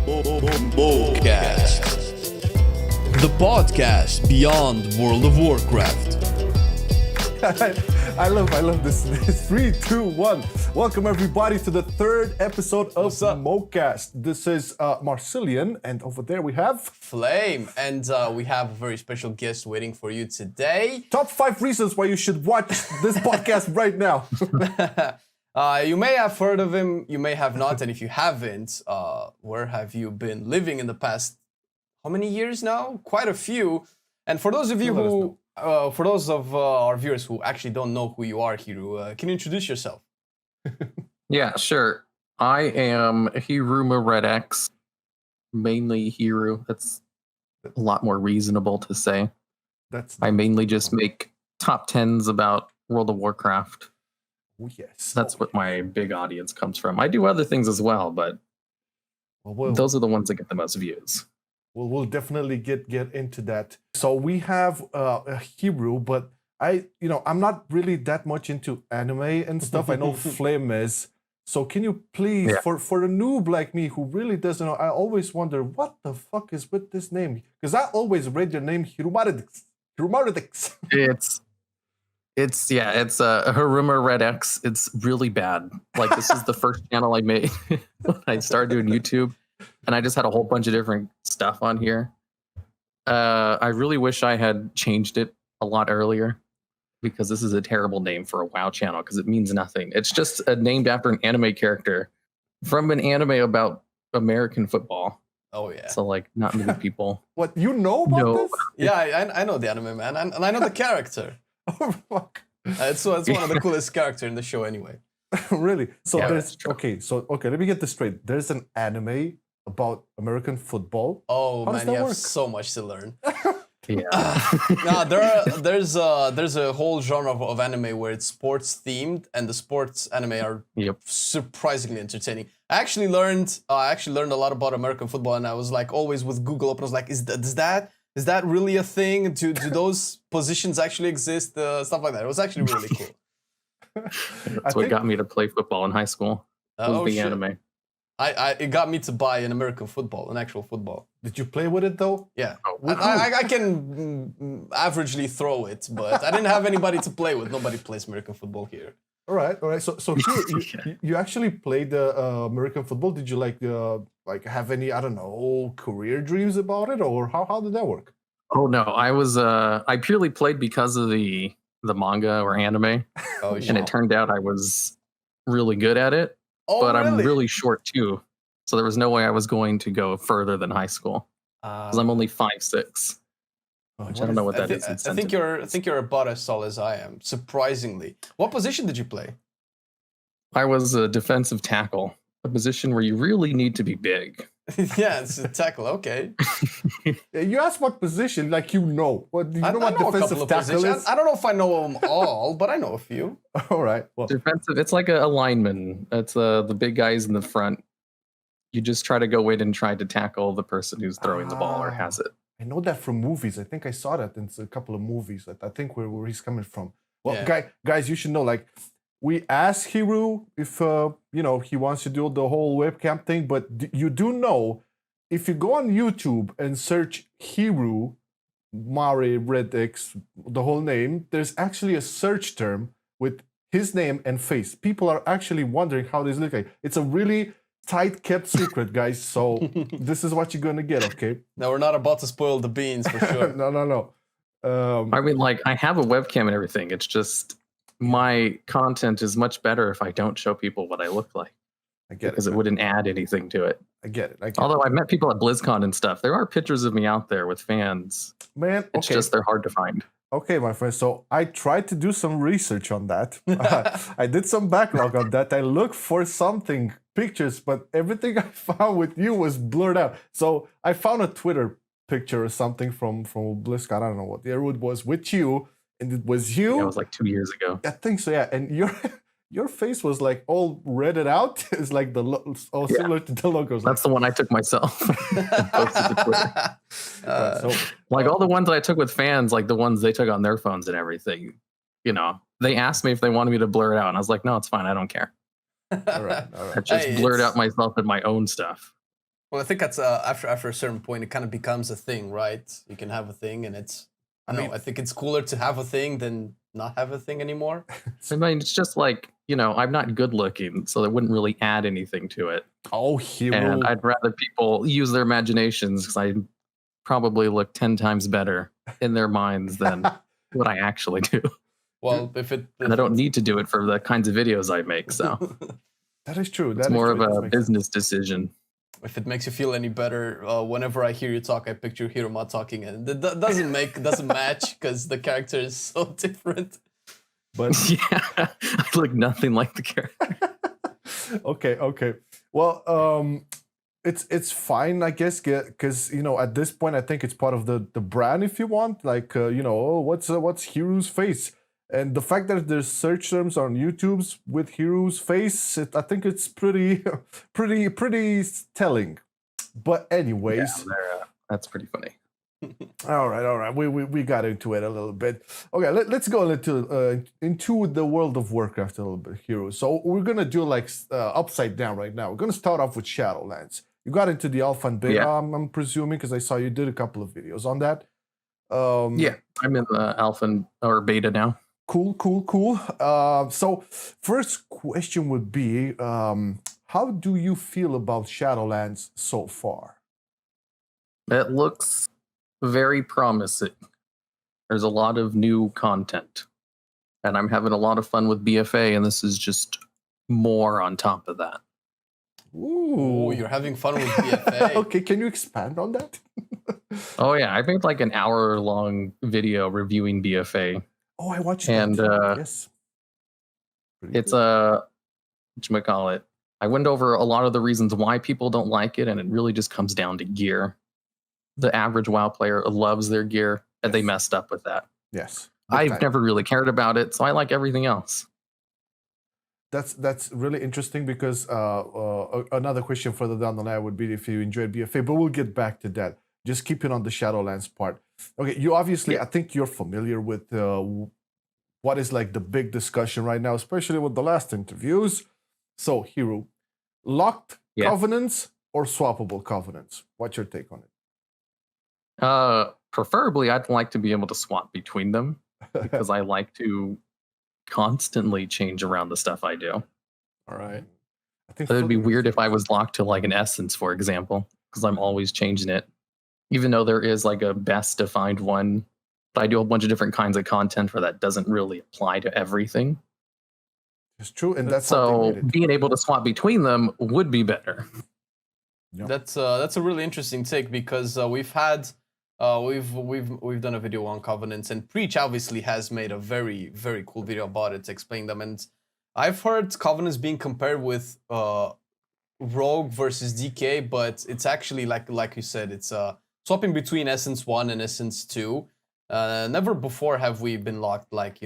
Mocast, the podcast beyond World of Warcraft. I love this. 3, 2, 1. Welcome everybody to the third episode of Mocast. This is Marcelian, and over there we have Flame, and we have a very special guest waiting for you today. top 5 reasons why you should watch this podcast right now. You may have heard of him, you may have not, and if you haven't, where have you been living in the past, how many years now? Quite a few. And for those of you who, for those of our viewers who actually don't know who you are, Hiru, can you introduce yourself? Yeah, sure. I am Hirumaredx, mainly Hiru. That's a lot more reasonable to say. I mainly just make top 10s about World of Warcraft. Oh, yes. That's what my big audience comes from. I do other things as well, but those are the ones that get the most views. We'll definitely get into that. So we have Hiru, but I'm not really that much into anime and stuff. I know Flame is. So can you please, for a noob like me who really doesn't know, I always wonder what the fuck is with this name? Because I always read your name Hirumaredx. It's Hirumaredx. It's really bad. Like, this is the first channel I made when I started doing YouTube, and I just had a whole bunch of different stuff on here. I really wish I had changed it a lot earlier, because this is a terrible name for a WoW channel because it means nothing. It's just named after an anime character from an anime about American football. Oh yeah. So like, not many people. What, you know about this? Yeah, I know the anime, man, and I know the character. Oh fuck. It's one of the coolest characters in the show anyway. Really? So Yeah, there's okay, let me get this straight. There's an anime about American football. Oh How does man, you that have work? so much to learn. Yeah. There's a whole genre of anime where it's sports themed, and the sports anime are surprisingly entertaining. I actually learned a lot about American football, and I was like always with Google open. I was like, is that really a thing? Do those positions actually exist? Stuff like that. It was actually really cool. That's what got me to play football in high school. Was the anime. It got me to buy an American football, an actual football. Did you play with it though? Yeah, I can averagely throw it, but I didn't have anybody to play with. Nobody plays American football here. All right. So here, you actually played American football. Did you like have any, I don't know, career dreams about it, or how did that work? Oh no, I purely played because of the manga or anime, and it turned out I was really good at it. But really? I'm really short too, so there was no way I was going to go further than high school because I'm only 5'6". Which I don't know what that is. I think you're about as tall as I am. Surprisingly, what position did you play? I was a defensive tackle, a position where you really need to be big. Yeah, it's a tackle. Okay. You asked what position, like you know. What do you know? What defensive tackle is? I don't know if I know them all, but I know a few. All right. Well, defensive. It's like a lineman. It's the big guys in the front. You just try to go in and try to tackle the person who's throwing the ball or has it. I know that from movies. I think I saw that in a couple of movies. I think where he's coming from. Well, guys, you should know. Like, we asked Hiru if he wants to do the whole webcam thing, but you do know if you go on YouTube and search Hirumaredx, the whole name, there's actually a search term with his name and face. People are actually wondering how this looks like. It's a really tight kept secret, guys. So this is what you're gonna get, okay? No, we're not about to spoil the beans for sure. No. I mean, like, I have a webcam and everything. It's just my content is much better if I don't show people what I look like. I get it. Because it wouldn't add anything to it. I get it. Although I've met people at BlizzCon and stuff. There are pictures of me out there with fans. Man, okay. It's just they're hard to find. Okay, my friend. So I tried to do some research on that. I did some backlog on that. I looked for pictures, but everything I found with you was blurred out. So I found a Twitter picture or something from BlizzCon. I don't know what year it was with you. And it was you. Yeah, it was like 2 years ago. I think so, yeah. And your face was like all redded out. It's like similar to the logos. That's the one I took myself. Like all the ones that I took with fans, like the ones they took on their phones and everything. They asked me if they wanted me to blur it out, and I was like, no, it's fine. I don't care. All right. I just blurred out myself and my own stuff. Well, I think that's after a certain point, it kind of becomes a thing, right? You can have a thing, and it's. I think it's cooler to have a thing than not have a thing anymore. I mean, it's just like, I'm not good looking, so it wouldn't really add anything to it. Oh, And Hiru. I'd rather people use their imaginations because I probably look 10 times better in their minds than what I actually do. Well, And I don't need to do it for the kinds of videos I make, so That is true. it's more of a business decision. If it makes you feel any better, whenever I hear you talk, I picture Hiruma talking, and it doesn't match because the character is so different. But yeah, I look nothing like the character. okay. Well, it's fine, I guess, because at this point, I think it's part of the brand. If you want, like, what's Hiru's face, and the fact that there's search terms on YouTube's with Hiru's face, I think it's pretty telling. But anyways, that's pretty funny. All right. We got into it a little bit. Okay, let's go into the world of Warcraft a little bit, Hiru. So we're gonna do like upside down right now. We're gonna start off with Shadowlands. You got into the alpha and beta, Yeah. I'm presuming, because I saw you did a couple of videos on that. Yeah, I'm in the alpha or beta now. Cool. So first question would be, how do you feel about Shadowlands so far? It looks very promising. There's a lot of new content, and I'm having a lot of fun with BFA, and this is just more on top of that. Ooh, you're having fun with BFA. Okay, can you expand on that? Oh yeah, I made like an hour-long video reviewing BFA. Oh, I watched and that. Yes. It's whatchamacallit. I went over a lot of the reasons why people don't like it, and it really just comes down to gear. The average WoW player loves their gear, and they messed up with that. Yes. I've never really cared about it, so I like everything else. That's really interesting because another question further down the line would be if you enjoyed BFA, but we'll get back to that. Just keep it on the Shadowlands part. Okay, you obviously, I think you're familiar with what is like the big discussion right now, especially with the last interviews. So, Hiru, locked covenants or swappable covenants? What's your take on it? Preferably, I'd like to be able to swap between them because I like to constantly change around the stuff I do. All right. I think it'd be weird if I was locked to like an essence, for example, because I'm always changing it. Even though there is like a best defined one, but I do a bunch of different kinds of content where that doesn't really apply to everything. It's true, and that's so being able to swap between them would be better. Yep. That's a really interesting take because we've done a video on covenants, and Preach obviously has made a very cool video about it to explain them. And I've heard covenants being compared with Rogue versus DK, but it's actually like you said, it's swapping between Essence 1 and Essence 2. Never before have we been locked, like,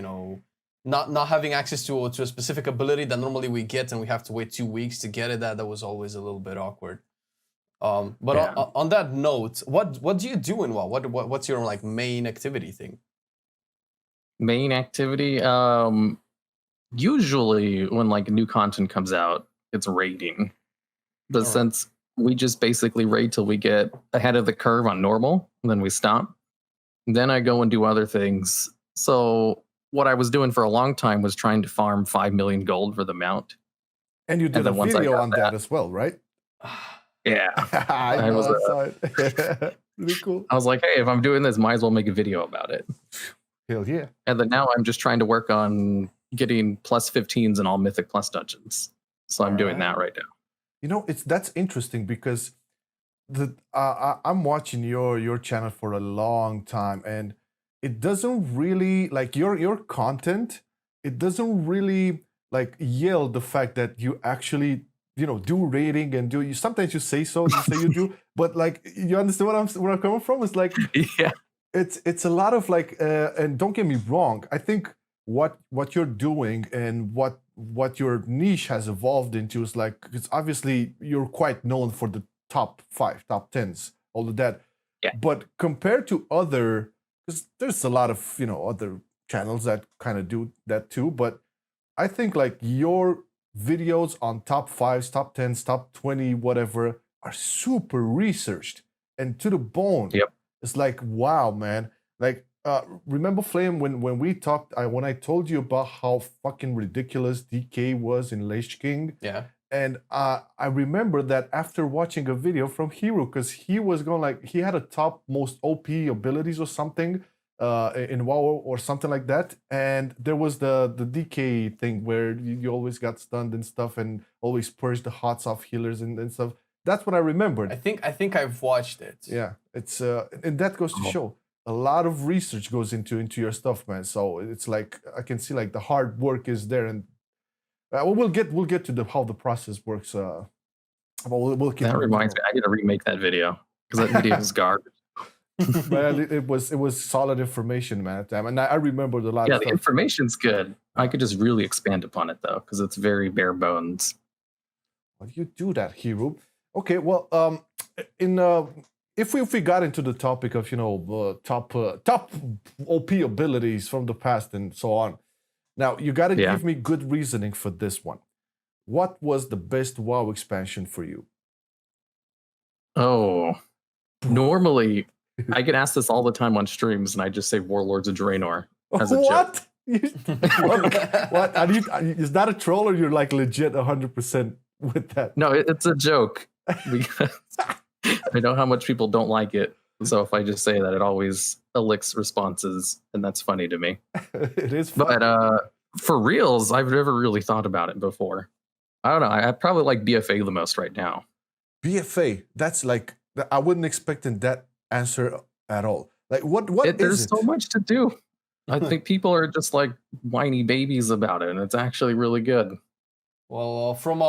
not having access to a specific ability that normally we get, and we have to wait 2 weeks to get it. That was always a little bit awkward. On that note, what do you do in WoW? What's your like main activity thing? Main activity, usually when like new content comes out, it's raiding. But since we just basically raid till we get ahead of the curve on normal, and then we stop. Then I go and do other things. So what I was doing for a long time was trying to farm 5 million gold for the mount. And you did a video on that as well, right? Yeah. I saw it. Really cool. I was like, hey, if I'm doing this, might as well make a video about it. Hell yeah. And then now I'm just trying to work on getting plus 15s in all Mythic Plus dungeons. So I'm doing that right now. That's interesting because I'm watching your channel for a long time, and it doesn't really like your content. It doesn't really like yield the fact that you actually do rating and do. Sometimes you say you do, but like you understand where I'm coming from. It's like it's a lot of like, and don't get me wrong. I think what you're doing and what your niche has evolved into is like, it's obviously you're quite known for the top 5, top 10s, all of that. Yeah. But compared to other, because there's a lot of other channels that kind of do that too. But I think like your videos on top 5s, top 10s, top 20, whatever, are super researched and to the bone. Yep. It's like, wow, man. Like, remember Flame when we talked, when I told you about how fucking ridiculous DK was in Lich King? Yeah. And I remember that after watching a video from Hiru, because he was going like, he had a top most OP abilities or something in WoW or something like that. And there was the DK thing where you always got stunned and stuff and always purged the hots off healers and stuff. That's what I remembered. I think I've watched it. Yeah, it's and that goes to show a lot of research goes into your stuff, man. So it's like I can see like the hard work is there, and we'll get to how the process works. But we'll keep. That reminds me, I need to remake that video because that video is garbage. Man, it was solid information, man. At the time, and I remembered a lot. Yeah, of the stuff. information's good. I could just really expand upon it though, because it's very bare bones. Well, you do that, Hiru. Okay, well, if we got into the topic of top OP abilities from the past and so on, now you got to give me good reasoning for this one. What was the best WoW expansion for you? Oh, normally I get asked this all the time on streams, and I just say Warlords of Draenor as a what? joke. What? Is that a troll or you're like legit 100% with that? No, it's a joke because I know how much people don't like it. So if I just say that, it always elicits responses, and that's funny to me. It is funny. But for reals, I've never really thought about it before. I don't know. I probably like BFA the most right now. BFA, that's like, I wouldn't expect that answer at all. Like, what is there's it? so much to do. I think people are just like whiny babies about it, and it's actually really good. Well, from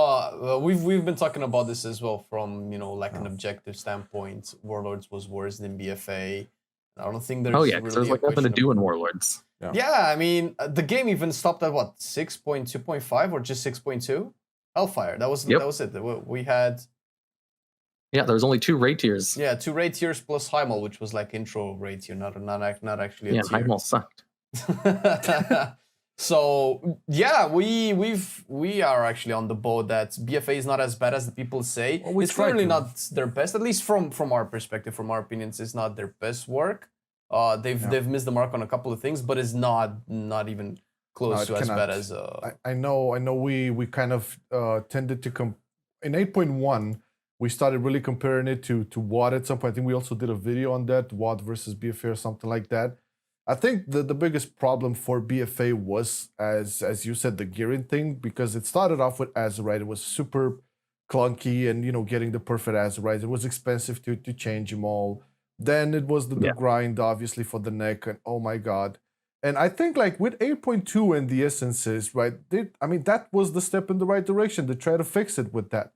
we've been talking about this as well from like an objective standpoint. Warlords was worse than BFA. I don't think there's because there's like nothing to do in Warlords. Yeah, I mean the game even stopped at what 6.2.5 or just 6.2. Hellfire. That was it. We had. Yeah, there was only 2 raid tiers. Yeah, 2 raid tiers plus Heimel, which was like intro raid tier, not actually a tier. Yeah, Heimel sucked. So yeah, we are actually on the boat that BFA is not as bad as the people say. Well, it's clearly not their best, at least from our perspective, from our opinions, it's not their best work. They've missed the mark on a couple of things, but it's not even close to as bad as. I know. We kind of tended to in 8.1. We started really comparing it to WoD at some point. I think we also did a video on that, WoD versus BFA or something like that. I think the biggest problem for BFA was, as you said, the gearing thing, because it started off with Azerite. It was super clunky and, getting the perfect Azerite. It was expensive to change them all. Then it was the grind, obviously, for the neck. And oh my God. And I think like with 8.2 and the essences, right? That was the step in the right direction to try to fix it with that.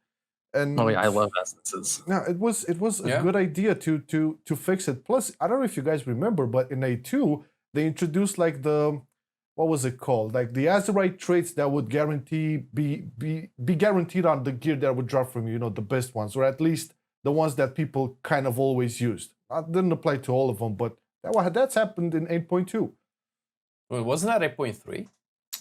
And oh yeah, I love essences. Yeah, it was a good idea to fix it. Plus, I don't know if you guys remember, but in A2 they introduced like what was it called? Like the Azerite traits that would be guaranteed on the gear that would drop from you, the best ones, or at least the ones that people kind of always used. That didn't apply to all of them, but that's happened in 8.2. Well, wasn't that 8.3?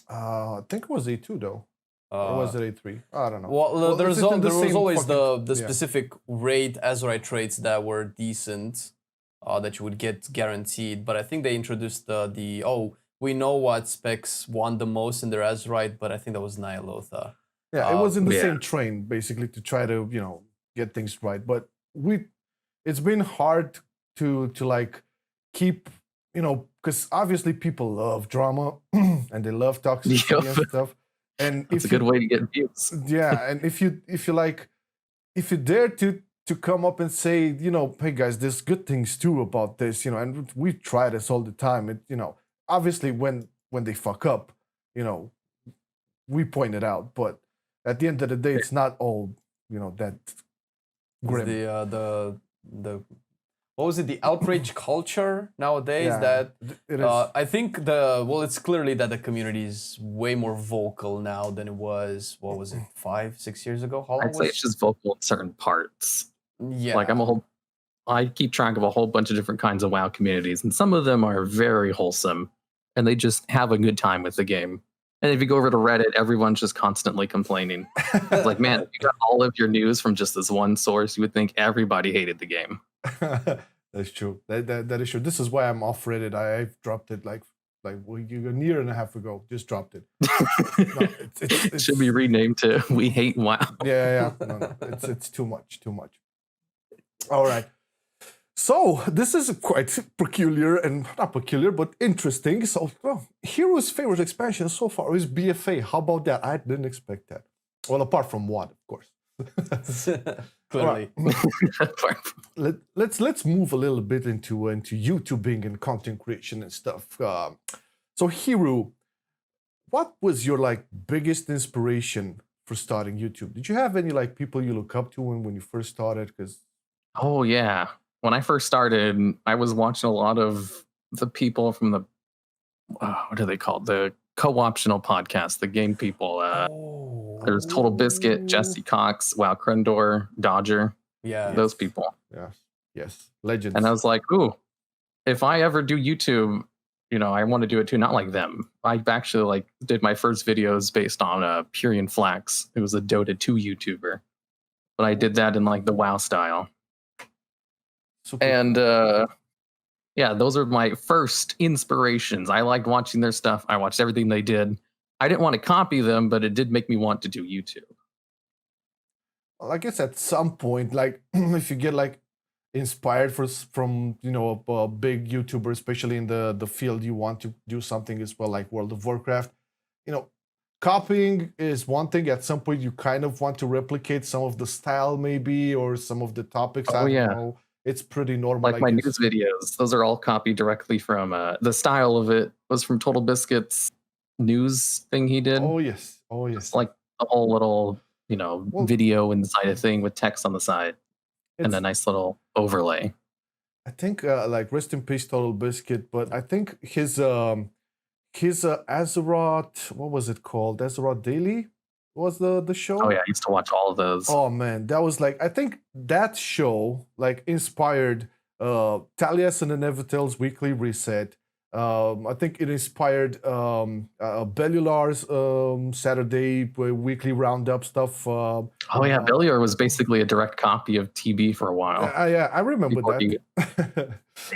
I think it was A2 though. Or was it A3? I don't know. Well, there was always the specific raid Azerite traits that were decent, that you would get guaranteed. But I think they introduced we know what specs want the most in their Azerite, but I think that was Nyalotha. Yeah, it was in the same train basically to try to get things right. But it's been hard to like keep because obviously people love drama and they love toxicity and stuff. And it's a good way to get views. Yeah, and if you dare to come up and say, hey guys, there's good things too about this, and we try this all the time. Obviously when they fuck up, we point it out. But at the end of the day, it's not all that grim. The what was it? The outrage culture nowadays that it is. I think it's clearly that the community is way more vocal now than it was. What was it? 5-6 years ago? How long I'd say it's just vocal in certain parts. Yeah, like I keep track of a whole bunch of different kinds of WoW communities, and some of them are very wholesome, and they just have a good time with the game. And if you go over to Reddit, everyone's just constantly complaining. It's like, man, if you got all of your news from just this one source, you would think everybody hated the game. That's true. That is true. This is why I'm off Reddit. I've dropped it like a year and a half ago. Just dropped it. No, it should be renamed to "We Hate WoW." Yeah. No. It's too much. All right. So this is quite peculiar, and not peculiar, but interesting. So Hiru's favorite expansion so far is BFA. How about that? I didn't expect that. Well, apart from one, of course. Clearly. Let's move a little bit into YouTubing and content creation and stuff. So Hiru, what was your like biggest inspiration for starting YouTube? Did you have any like people you look up to when you first started? Because oh yeah, when I first started, I was watching a lot of the people from the what are they called? The co-optional podcast, the game people. There's Total Biscuit, Jesse Cox, Wow Crendor, Dodger. Yeah. Those people. Yes. Legends. And I was like, ooh, if I ever do YouTube, I want to do it too. Not like them. I actually like did my first videos based on Purian Flax. It was a Dota 2 YouTuber. But I did that in like the WoW style. Super and those are my first inspirations. I liked watching their stuff. I watched everything they did. I didn't want to copy them, but it did make me want to do YouTube. Well, I guess at some point, like if you get like inspired from a big YouTuber, especially in the field you want to do something as well, like World of Warcraft, copying is one thing. At some point, you kind of want to replicate some of the style, maybe, or some of the topics. I don't know. It's pretty normal. Like my news videos, those are all copied directly from the style of it was from Total Biscuit's news thing he did. Oh yes. It's like a whole little video inside a thing with text on the side and a nice little overlay. I think like rest in peace Total Biscuit, but I think his Azeroth, what was it called? Azeroth Daily was the show. Oh yeah, I used to watch all of those. Oh man, that was like, I think that show like inspired Taliesin and Nevitel's Weekly Reset. I think it inspired Bellular's Saturday weekly roundup stuff. Bellular was basically a direct copy of TB for a while. I remember that.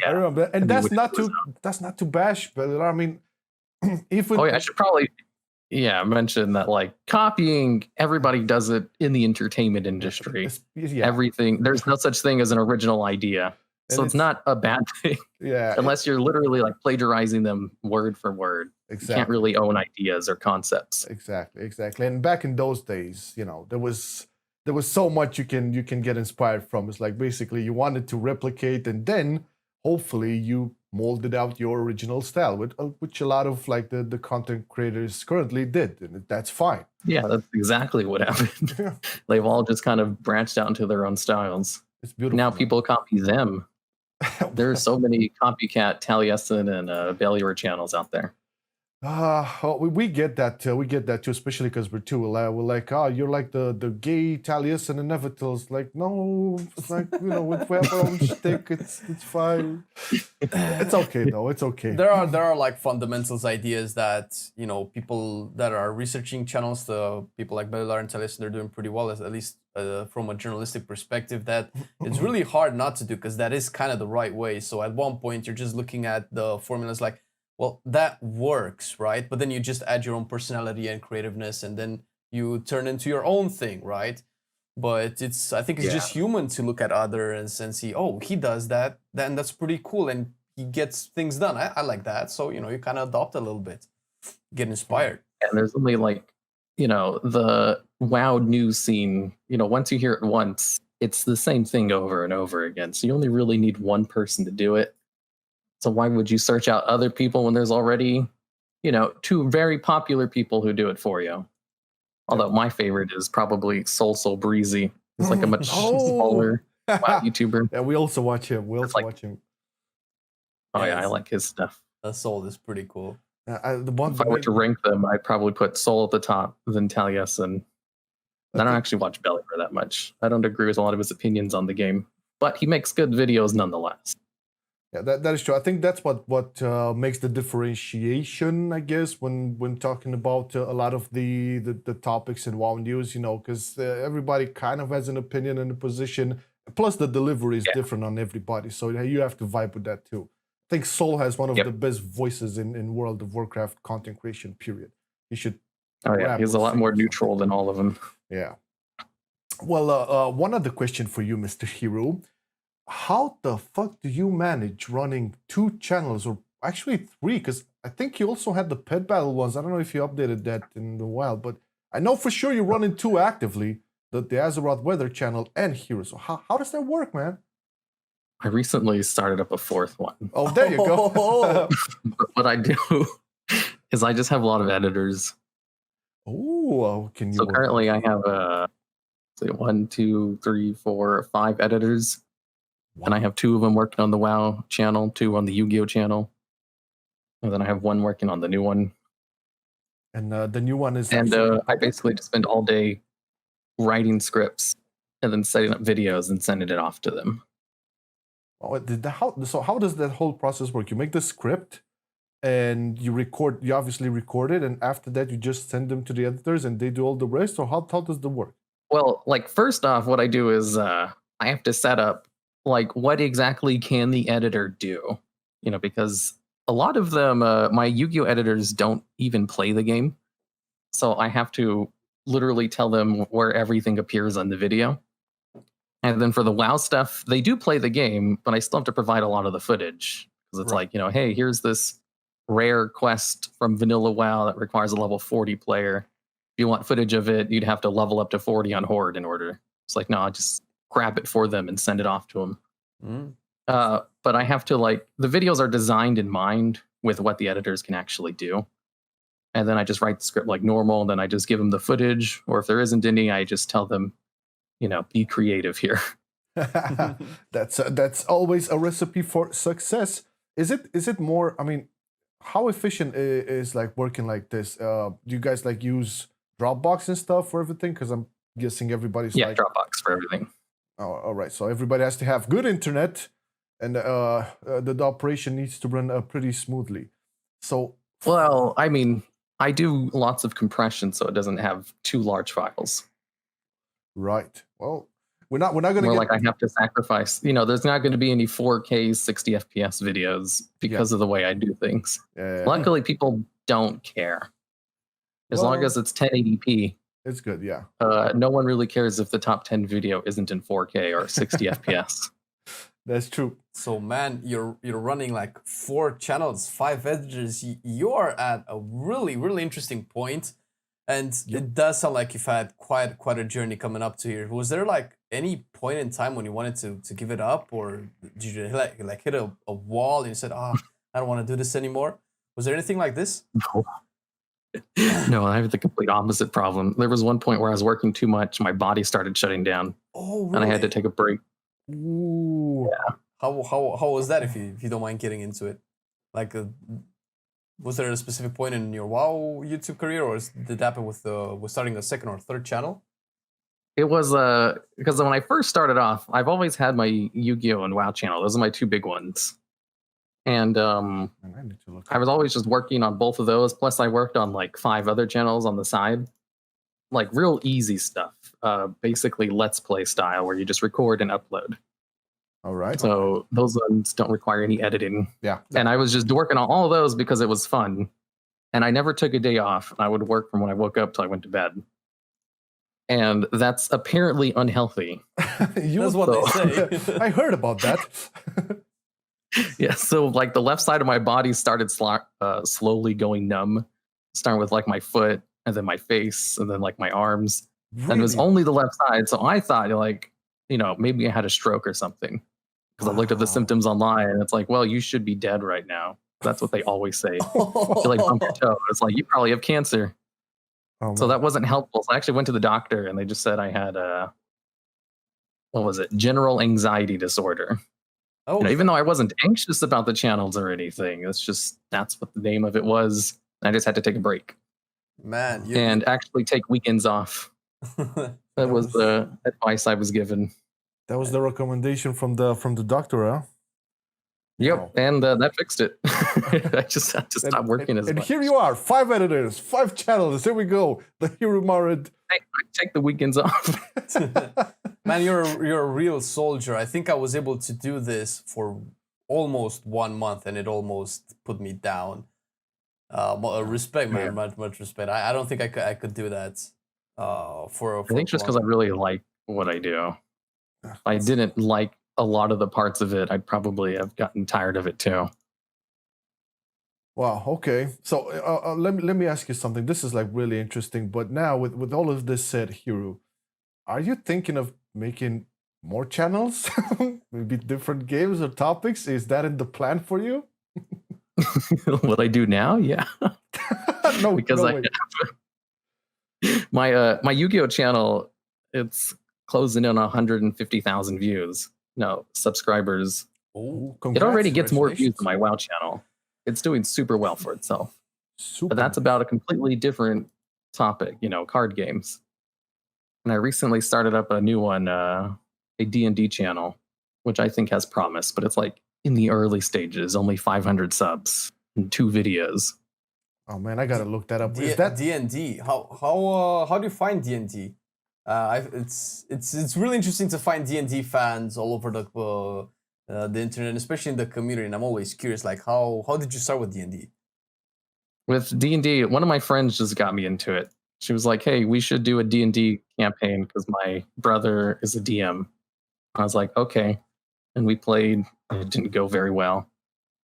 I remember that. And that's not to bash Bellular. I mean, I should probably mention that like copying, everybody does it in the entertainment industry. Everything, there's no such thing as an original idea. So it's not a bad thing. Yeah. Unless you're literally like plagiarizing them word for word. Exactly. You can't really own ideas or concepts. Exactly. And back in those days, there was so much you can get inspired from. It's like basically you wanted to replicate, and then hopefully you molded out your original style, which a lot of like the content creators currently did, and that's fine. Yeah, that's exactly what happened. Yeah. They've all just kind of branched out into their own styles. It's beautiful. Now people copy them. There are so many copycat Taliesin and Bellular channels out there. We get that too. We get that too, especially because we're like, you're like the gay Taliesin and Nevitals. Like, no, it's like, we have our own shtick. It's fine. It's okay though. It's okay. There are like fundamentals ideas that people that are researching channels, the people like Bellular and Taliesin, they're doing pretty well, at least from a journalistic perspective. That it's really hard not to do, because that is kind of the right way. So at one point you're just looking at the formulas like, well, that works, right? But then you just add your own personality and creativeness, and then you turn into your own thing, right? But I think it's just human to look at others and see, oh, he does that, then that's pretty cool, and he gets things done. I like that. So, you kind of adopt a little bit, get inspired. And there's only like, the WoW news scene, once you hear it once, it's the same thing over and over again. So you only really need one person to do it. So why would you search out other people when there's already, two very popular people who do it for you? Although my favorite is probably Soul Breezy. He's like a much smaller WoW YouTuber. Yeah, we also watch him. Watch him. Oh yeah, I like his stuff. Soul is pretty cool. If I were to rank them, I'd probably put Soul at the top, then Taliesin. I don't actually watch Bellular that much. I don't agree with a lot of his opinions on the game, but he makes good videos nonetheless. Yeah, that is true. I think that's what makes the differentiation, I guess, when talking about a lot of the topics in WoW news, because everybody kind of has an opinion and a position. Plus, the delivery is different on everybody, so you have to vibe with that too. I think Soul has one of the best voices in World of Warcraft content creation. Period. He should. Oh yeah, he's a lot more neutral than all of them. Yeah. Well, one other question for you, Mr. Hiru. How the fuck do you manage running 2 channels, or actually 3? Because I think you also had the pet battle ones. I don't know if you updated that in a while, but I know for sure you're running 2 actively, the Azeroth Weather channel and Hiru. So how does that work, man? I recently started up a 4th one. Oh, there you go. But what I do is I just have a lot of editors. Oh, can you? So currently I have 1, 2, 3, 4, 5 editors. Wow. And I have 2 of them working on the WoW channel, 2 on the Yu-Gi-Oh channel. And then I have 1 working on the new one. And the new one is... And I basically just spend all day writing scripts and then setting up videos and sending it off to them. Oh, so how does that whole process work? You make the script and you obviously record it, and after that you just send them to the editors and they do all the rest, or how does that work? Well, like first off, what I do is I have to set up like what exactly can the editor do, because a lot of them, my Yu-Gi-Oh editors don't even play the game, so I have to literally tell them where everything appears on the video. And then for the WoW stuff, they do play the game, but I still have to provide a lot of the footage, because it's like, hey, here's this rare quest from vanilla WoW that requires a level 40 player. If you want footage of it, you'd have to level up to 40 on Horde in order. It's like, no, I just grab it for them and send it off to them. But I have to the videos are designed in mind with what the editors can actually do. And then I just write the script like normal. And then I just give them the footage, or if there isn't any, I just tell them, be creative here. That's always a recipe for success. Is it more, I mean, how efficient is working like this? Do you guys use Dropbox and stuff for everything? Because I'm guessing everybody's Dropbox for everything. Oh, all right. So everybody has to have good internet, and the operation needs to run pretty smoothly. So, well, I mean, I do lots of compression, so it doesn't have too large files. Right. Well, we're not going to I have to sacrifice. There's not going to be any 4K 60 FPS videos because of the way I do things. Yeah. Luckily, people don't care as long as it's 1080p. It's good, yeah. No one really cares if the top 10 video isn't in 4K or 60 FPS. That's true. So, man, you're running 4 channels, 5 editors. You're at a really, really interesting point. And it does sound like you've had quite a journey coming up to here. Was there any point in time when you wanted to give it up, or did you hit a wall and you said, I don't want to do this anymore? Was there anything like this? No, I have the complete opposite problem. There was one point where I was working too much. My body started shutting down. Oh, really? And I had to take a break. Ooh. Yeah. How was that, if you don't mind getting into it? Was there a specific point in your WoW YouTube career, or did it happen with starting a 2nd or 3rd channel? It was because when I first started off, I've always had my Yu-Gi-Oh and WoW channel. Those are my 2 big ones. And I was always just working on both of those. Plus, I worked on 5 other channels on the side, real easy stuff. Basically, Let's Play style, where you just record and upload. All right. So those ones don't require any editing. Yeah. And I was just working on all of those because it was fun. And I never took a day off. I would work from when I woke up till I went to bed. And that's apparently unhealthy. That's what they say. I heard about that. Yeah, so the left side of my body started slowly going numb, starting with my foot, and then my face, and then my arms. Really? And it was only the left side. So I thought maybe I had a stroke or something, because I looked at the symptoms online, and it's well, you should be dead right now. That's what they always say. You bump your toe. It's you probably have cancer. Oh, so that wasn't helpful. So I actually went to the doctor, and they just said I had general anxiety disorder. Oh, even though I wasn't anxious about the channels or anything, that's what the name of it was. I just had to take a break, man, and actually take weekends off. That was the advice I was given. That was the recommendation from the doctor, huh? Yep, Wow. and that fixed it. I just had to stop working as and much. here you are, 5 editors, 5 channels. Here we go. The Hirumared. I take the weekends off. Man, you're a real soldier. I think I was able to do this for almost 1 month, and it almost put me down. Respect, man, much respect. I don't think I could do that. For I think just because I really like what I do. If I didn't like a lot of the parts of it, I'd probably have gotten tired of it too. Wow. Okay. So let me ask you something. This is like really interesting. But now with all of this said, Hiru, are you thinking of making more channels? Maybe different games or topics? Is that in the plan for you? What I do now? Yeah. No, because no my Yu-Gi-Oh channel, it's closing in on 150,000 views. No, subscribers. Oh, it already gets more views than my WoW channel. It's doing super well for itself. But that's about a completely different topic, card games. And I recently started up a new one, a D&D channel, which I think has promise, but it's like in the early stages, only 500 subs and 2 videos. Oh man, I gotta look that up. Is that D&D? How do you find D&D? It's really interesting to find D&D fans all over the internet, especially in the community. And I'm always curious, like how did you start with D&D? With D&D, one of my friends just got me into it. She was like, "Hey, we should do a D&D campaign because my brother is a DM." I was like, "Okay," and we played. It didn't go very well,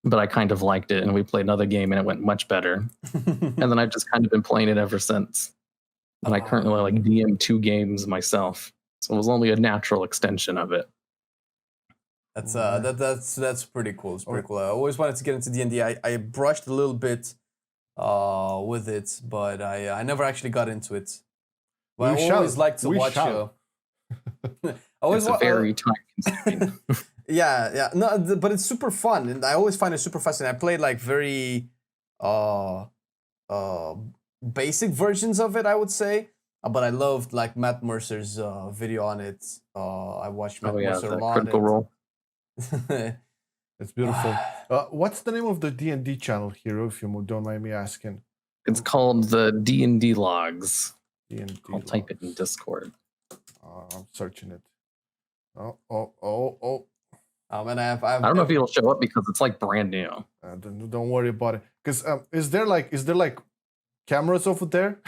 but I kind of liked it, and we played another game, and it went much better. And then I've just kind of been playing it ever since. And I currently like DM 2 games myself, so it was only a natural extension of it. That's pretty cool. It's pretty cool. I always wanted to get into D&D. I brushed a little bit with it, but I never actually got into it. But I always like to watch. It's very time consuming. Yeah. No, but it's super fun, and I always find it super fascinating. I played like very basic versions of it, I would say. But I loved like Matt Mercer's video on it. I watched Matt Mercer a lot. Critical Role. It's beautiful. What's the name of the D&D channel, Hiru, if you don't mind me asking? It's called the D&D Logs. D&D I'll type it in Discord. I'm searching it. Oh, man, I don't know if it'll show up because it's like brand new. Don't worry about it. Because is there like cameras over there?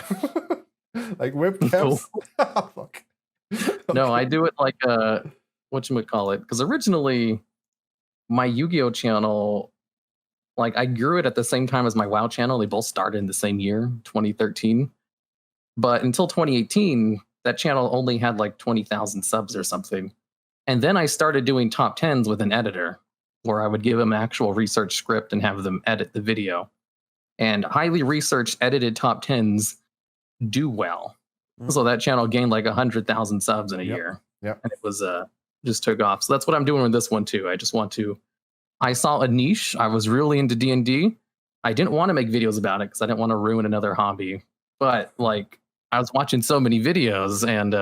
Like webcams? No. Fuck. No, I do it like whatchamacallit, because originally my Yu-Gi-Oh channel, like I grew it at the same time as my WoW channel. They both started in the same year, 2013. But until 2018, that channel only had like 20,000 subs or something. And then I started doing top 10s with an editor where I would give them an actual research script and have them edit the video. And highly researched edited top 10s do well. So that channel gained like 100,000 subs in a year. Yeah. And it was just took off. So that's what I'm doing with this one too. I saw a niche. I was really into D&D. I didn't want to make videos about it because I didn't want to ruin another hobby. But like I was watching so many videos, and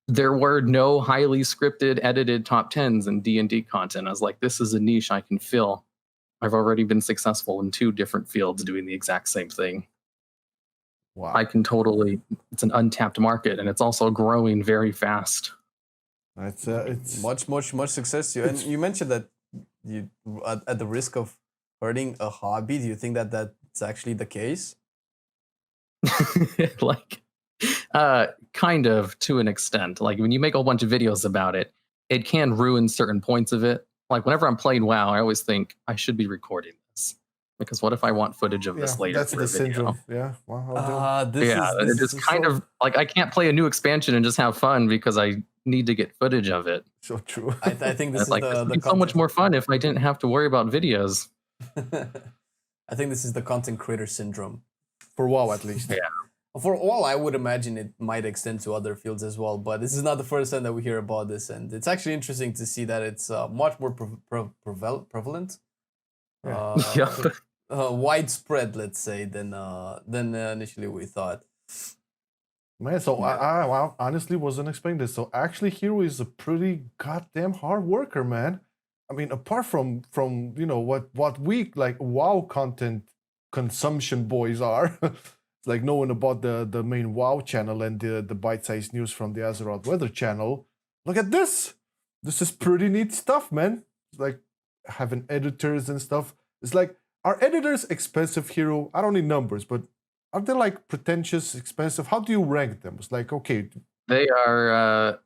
there were no highly scripted, edited top 10s in D&D content. I was like, this is a niche I can fill. I've already been successful in 2 different fields doing the exact same thing. Wow. I can it's an untapped market, and it's also growing very fast. It's much success. And you mentioned that you at the risk of hurting a hobby. Do you think that that's actually the case? Like, kind of, to an extent. Like when you make a whole bunch of videos about it, it can ruin certain points of it. Like whenever I'm playing WoW, I always think I should be recording this, because what if I want footage of this later? That's for a the video? syndrome. Yeah. Wow. It's just kind of like I can't play a new expansion and just have fun because I need to get footage of it. So true. I think this is like, the so much more fun if I didn't have to worry about videos. I think this is the content creator syndrome. For WoW, at least. Yeah. For all, I would imagine it might extend to other fields as well. But this is not the first time that we hear about this, and it's actually interesting to see that it's much more prevalent, widespread, let's say, than initially we thought. Man, so I honestly wasn't expecting this. So actually, Hiru is a pretty goddamn hard worker, man. I mean, apart from you know what we like WoW content consumption boys are, it's like knowing about the main WoW channel and the bite-sized news from the Azeroth Weather channel. Look at this. This is pretty neat stuff, man. It's like having editors and stuff. It's like, are editors expensive, Hiru? I don't need numbers, but are they like pretentious, expensive? How do you rank them? It's like, okay. They are,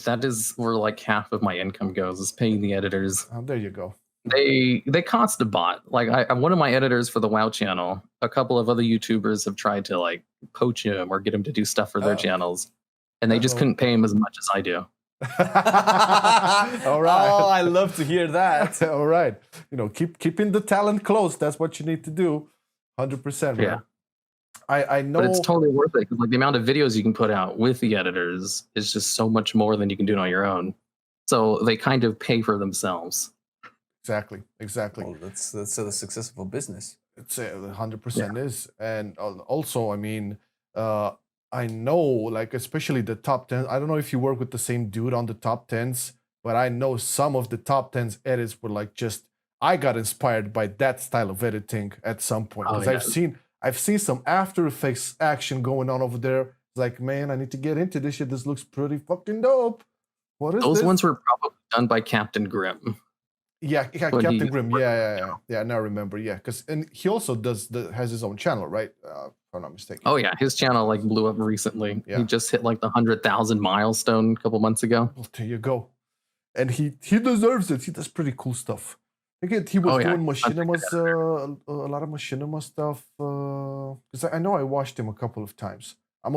that is where like half of my income goes, is paying the editors. Oh, there you go. They cost a bot. Like one of my editors for the WoW channel, a couple of other YouTubers have tried to like poach him or get him to do stuff for their channels, and they just couldn't pay him as much as I do. All right. Oh, I love to hear that. All right. You know, keeping the talent close. That's what you need to do. 100%. Yeah. I know. But it's totally worth it, because like the amount of videos you can put out with the editors is just so much more than you can do on your own. So they kind of pay for themselves. Exactly. Well, that's the success of a business. It's 100% is. And also, I mean, I know, like, especially the top 10. I don't know if you work with the same dude on the top 10s, but I know some of the top 10s edits were like just, I got inspired by that style of editing at some point. Because I've seen some After Effects action going on over there. It's like, man, I need to get into this shit. This looks pretty fucking dope. What is Those this? ones were probably done by Captain Grimm. Yeah, Captain Grimm. Yeah. Now I remember. Yeah, because and he also has his own channel, right? If I'm not mistaken. Oh yeah, his channel like blew up recently. Yeah. He just hit like the 100,000 milestone a couple months ago. Well, there you go. And he deserves it. He does pretty cool stuff. Again, he was doing Machinima's a lot of Machinima stuff. Because I know I watched him a couple of times. I'm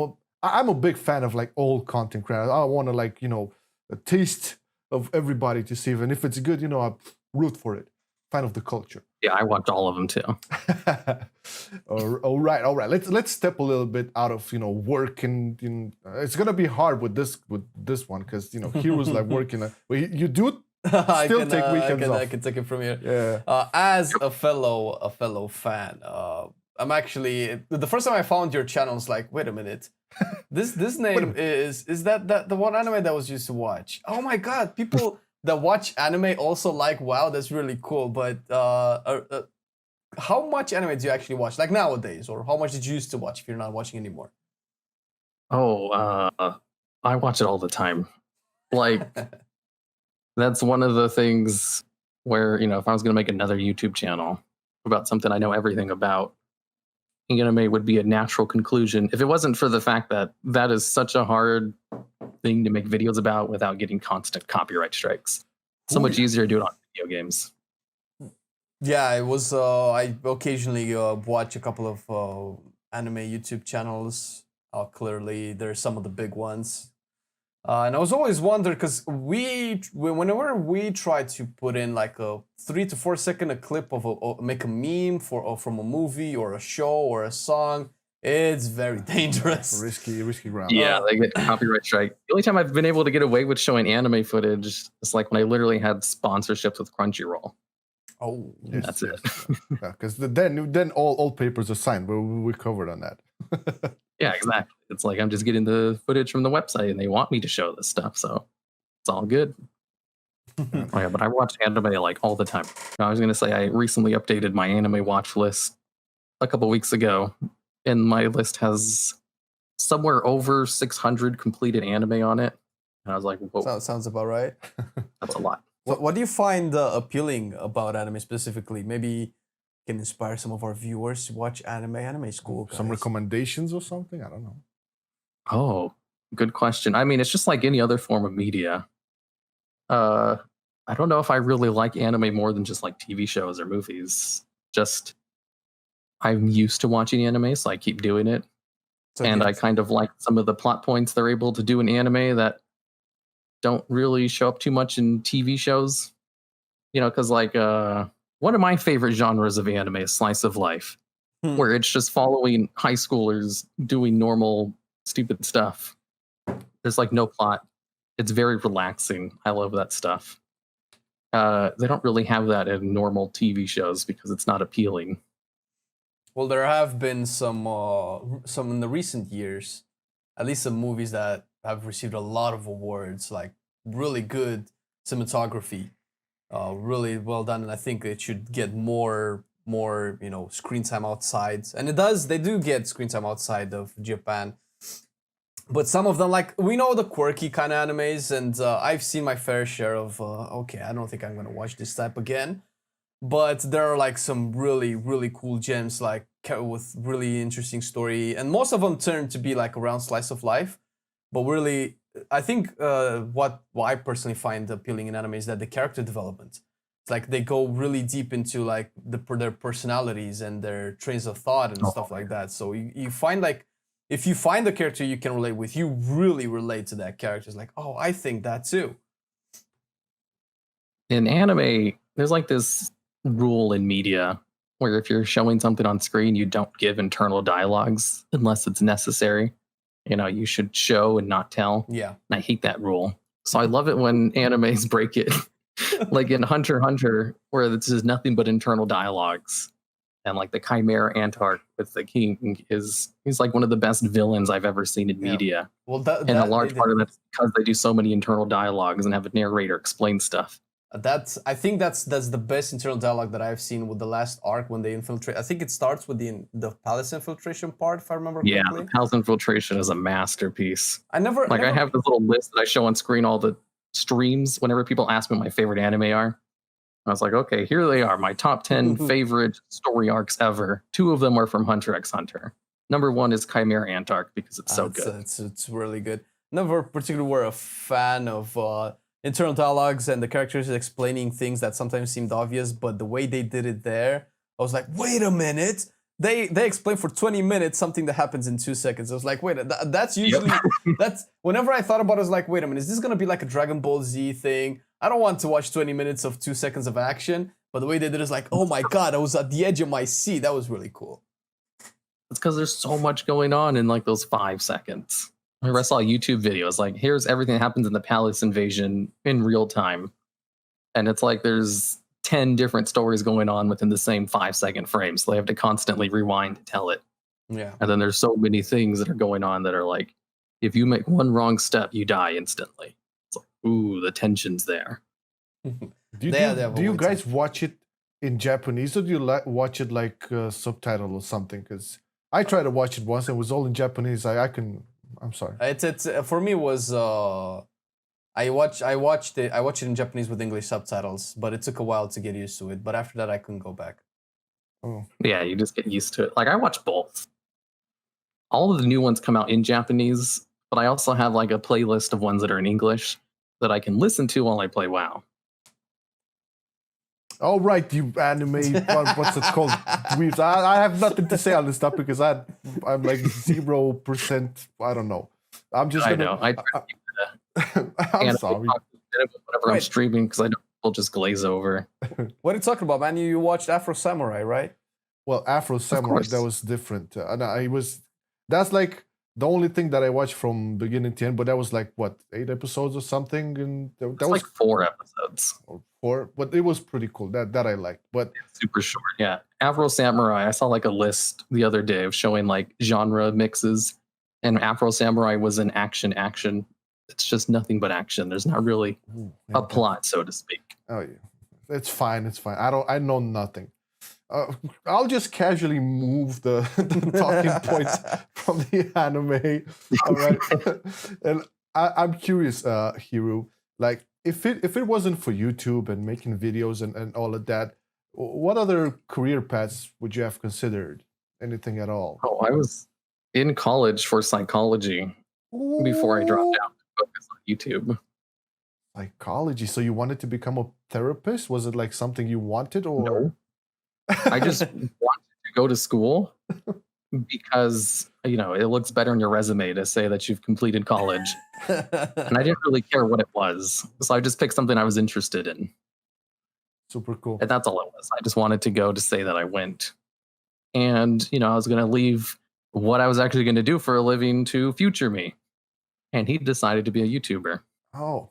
a big fan of like old content creators. I want to like, you know, a taste of everybody to see, and if it's good, you know, I root for it. Fan of the culture. Yeah, I watched all of them too. All right. Let's step a little bit out of, you know, work, and you know, it's gonna be hard with this one, because you know Hiru's like working. You do still take weekends off. I can take it from here. Yeah. As a fellow fan, I'm actually, the first time I found your channel, I was like, wait a minute, this name is that the one anime that was used to watch? Oh my god, people that watch anime also like WoW. That's really cool. But how much anime do you actually watch, like nowadays, or how much did you used to watch if you're not watching anymore? Oh, I watch it all the time. Like that's one of the things where, you know, if I was going to make another YouTube channel about something I know everything about, anime would be a natural conclusion, if it wasn't for the fact that that is such a hard thing to make videos about without getting constant copyright strikes. So much easier to do it on video games. Yeah, it was. I occasionally watch a couple of anime YouTube channels. Clearly, there's some of the big ones. And I was always wondering, because whenever we try to put in like a 3 to 4 second clip of make a meme from a movie or a show or a song, it's very dangerous. Risky ground. Yeah, they get copyright strike. The only time I've been able to get away with showing anime footage is like when I literally had sponsorships with Crunchyroll. Oh, yes, that's it. Yeah, because then all papers are signed. We covered on that. Yeah, exactly. It's like I'm just getting the footage from the website, and they want me to show this stuff, so it's all good. Oh yeah, but I watch anime like all the time. I was gonna say I recently updated my anime watch list a couple weeks ago, and my list has somewhere over 600 completed anime on it. And I was like, whoa, sounds about right. That's a lot. What do you find appealing about anime specifically? Maybe can inspire some of our viewers to watch anime. Anime is cool, guys. Some recommendations or something? I don't know. Oh, good question. I mean, it's just like any other form of media. I don't know if I really like anime more than just like TV shows or movies. Just I'm used to watching anime, so I keep doing it. So and I kind of like some of the plot points they're able to do in anime that don't really show up too much in TV shows. You know, because like one of my favorite genres of anime is slice of life, where it's just following high schoolers doing normal, stupid stuff. There's like no plot. It's very relaxing. I love that stuff. They don't really have that in normal TV shows because it's not appealing. Well, there have been some in the recent years, at least some movies that have received a lot of awards, like really good cinematography. really well done, and I think it should get more screen time outside, and it does. They do get screen time outside of Japan, but some of them, like, we know the quirky kind of animes, and I've seen my fair share of okay, I don't think I'm gonna watch this type again, but there are like some really cool gems, like with really interesting story, and most of them turn to be like around slice of life. But really, I think what I personally find appealing in anime is that the character development. It's like they go really deep into like their personalities and their trains of thought and stuff like that. So you find, like, if you find a character you can relate with, you really relate to that character. It's like, oh, I think that too. In anime, there's like this rule in media where if you're showing something on screen, you don't give internal dialogues unless it's necessary. You know, you should show and not tell. Yeah. And I hate that rule. So I love it when animes break it. Like in Hunter x Hunter, where this is nothing but internal dialogues. And like the Chimera Antark with the king he's like one of the best villains I've ever seen in media. Well, and a large part of that's because they do so many internal dialogues and have a narrator explain stuff. I think that's the best internal dialogue that I've seen with the last arc when they infiltrate. I think it starts with the palace infiltration part, if I remember correctly. Yeah, the palace infiltration is a masterpiece. I have this little list that I show on screen all the streams whenever people ask me what my favorite anime are. I was like, okay, here they are, my top 10 favorite story arcs ever. 2 of them are from Hunter x Hunter. Number 1 is Chimera Antark because it's so good. It's really good. Never particularly were a fan of internal dialogues and the characters explaining things that sometimes seemed obvious, but the way they did it there, I was like, wait a minute. They explain for 20 minutes something that happens in 2 seconds. I was like, wait, that's usually, that's, whenever I thought about it, I was like, wait a minute, is this going to be like a Dragon Ball Z thing? I don't want to watch 20 minutes of 2 seconds of action, but the way they did it is like, oh my God, I was at the edge of my seat. That was really cool. It's because there's so much going on in like those 5 seconds. I saw YouTube videos like, here's everything that happens in the palace invasion in real time. And it's like there's 10 different stories going on within the same 5-second frame. So they have to constantly rewind to tell it. Yeah. And then there's so many things that are going on that are like, if you make one wrong step, you die instantly. It's like, ooh, the tension's there. Do you guys watch it in Japanese, or do you watch it like subtitle or something? Because I tried to watch it once and it was all in Japanese. I'm sorry. It's for me, it was I watched it in Japanese with English subtitles, but it took a while to get used to it. But after that, I couldn't go back. Oh. Yeah, you just get used to it. Like I watch both. All of the new ones come out in Japanese, but I also have like a playlist of ones that are in English that I can listen to while I play WoW. All right, you anime, what's it called? I have nothing to say on this stuff because I'm like 0%. I don't know. I'm just. I know. I'm sorry. Whenever I'm streaming, because I know people just glaze over. What are you talking about, man? You watched Afro Samurai, right? Well, Afro Samurai, that was different. That's like the only thing that I watched from beginning to end. But that was like what, 8 episodes or something, and that was like 4 episodes. 4, but it was pretty cool. That I liked. But it's super short. Yeah, Afro Samurai. I saw like a list the other day of showing like genre mixes, and Afro Samurai was an action. It's just nothing but action. There's not really a plot, so to speak. Oh yeah, it's fine. It's fine. I know nothing. I'll just casually move the talking points from the anime. All right, and I'm curious, Hiru. Like, if it wasn't for YouTube and making videos and all of that, what other career paths would you have considered? Anything at all? Oh, I was in college for psychology before I dropped out to focus on YouTube. Psychology. So you wanted to become a therapist? Was it like something you wanted, or? No. I just wanted to go to school because, it looks better on your resume to say that you've completed college. And I didn't really care what it was. So I just picked something I was interested in. Super cool. And that's all it was. I just wanted to go to say that I went. And, I was going to leave what I was actually going to do for a living to future me. And he decided to be a YouTuber. Oh,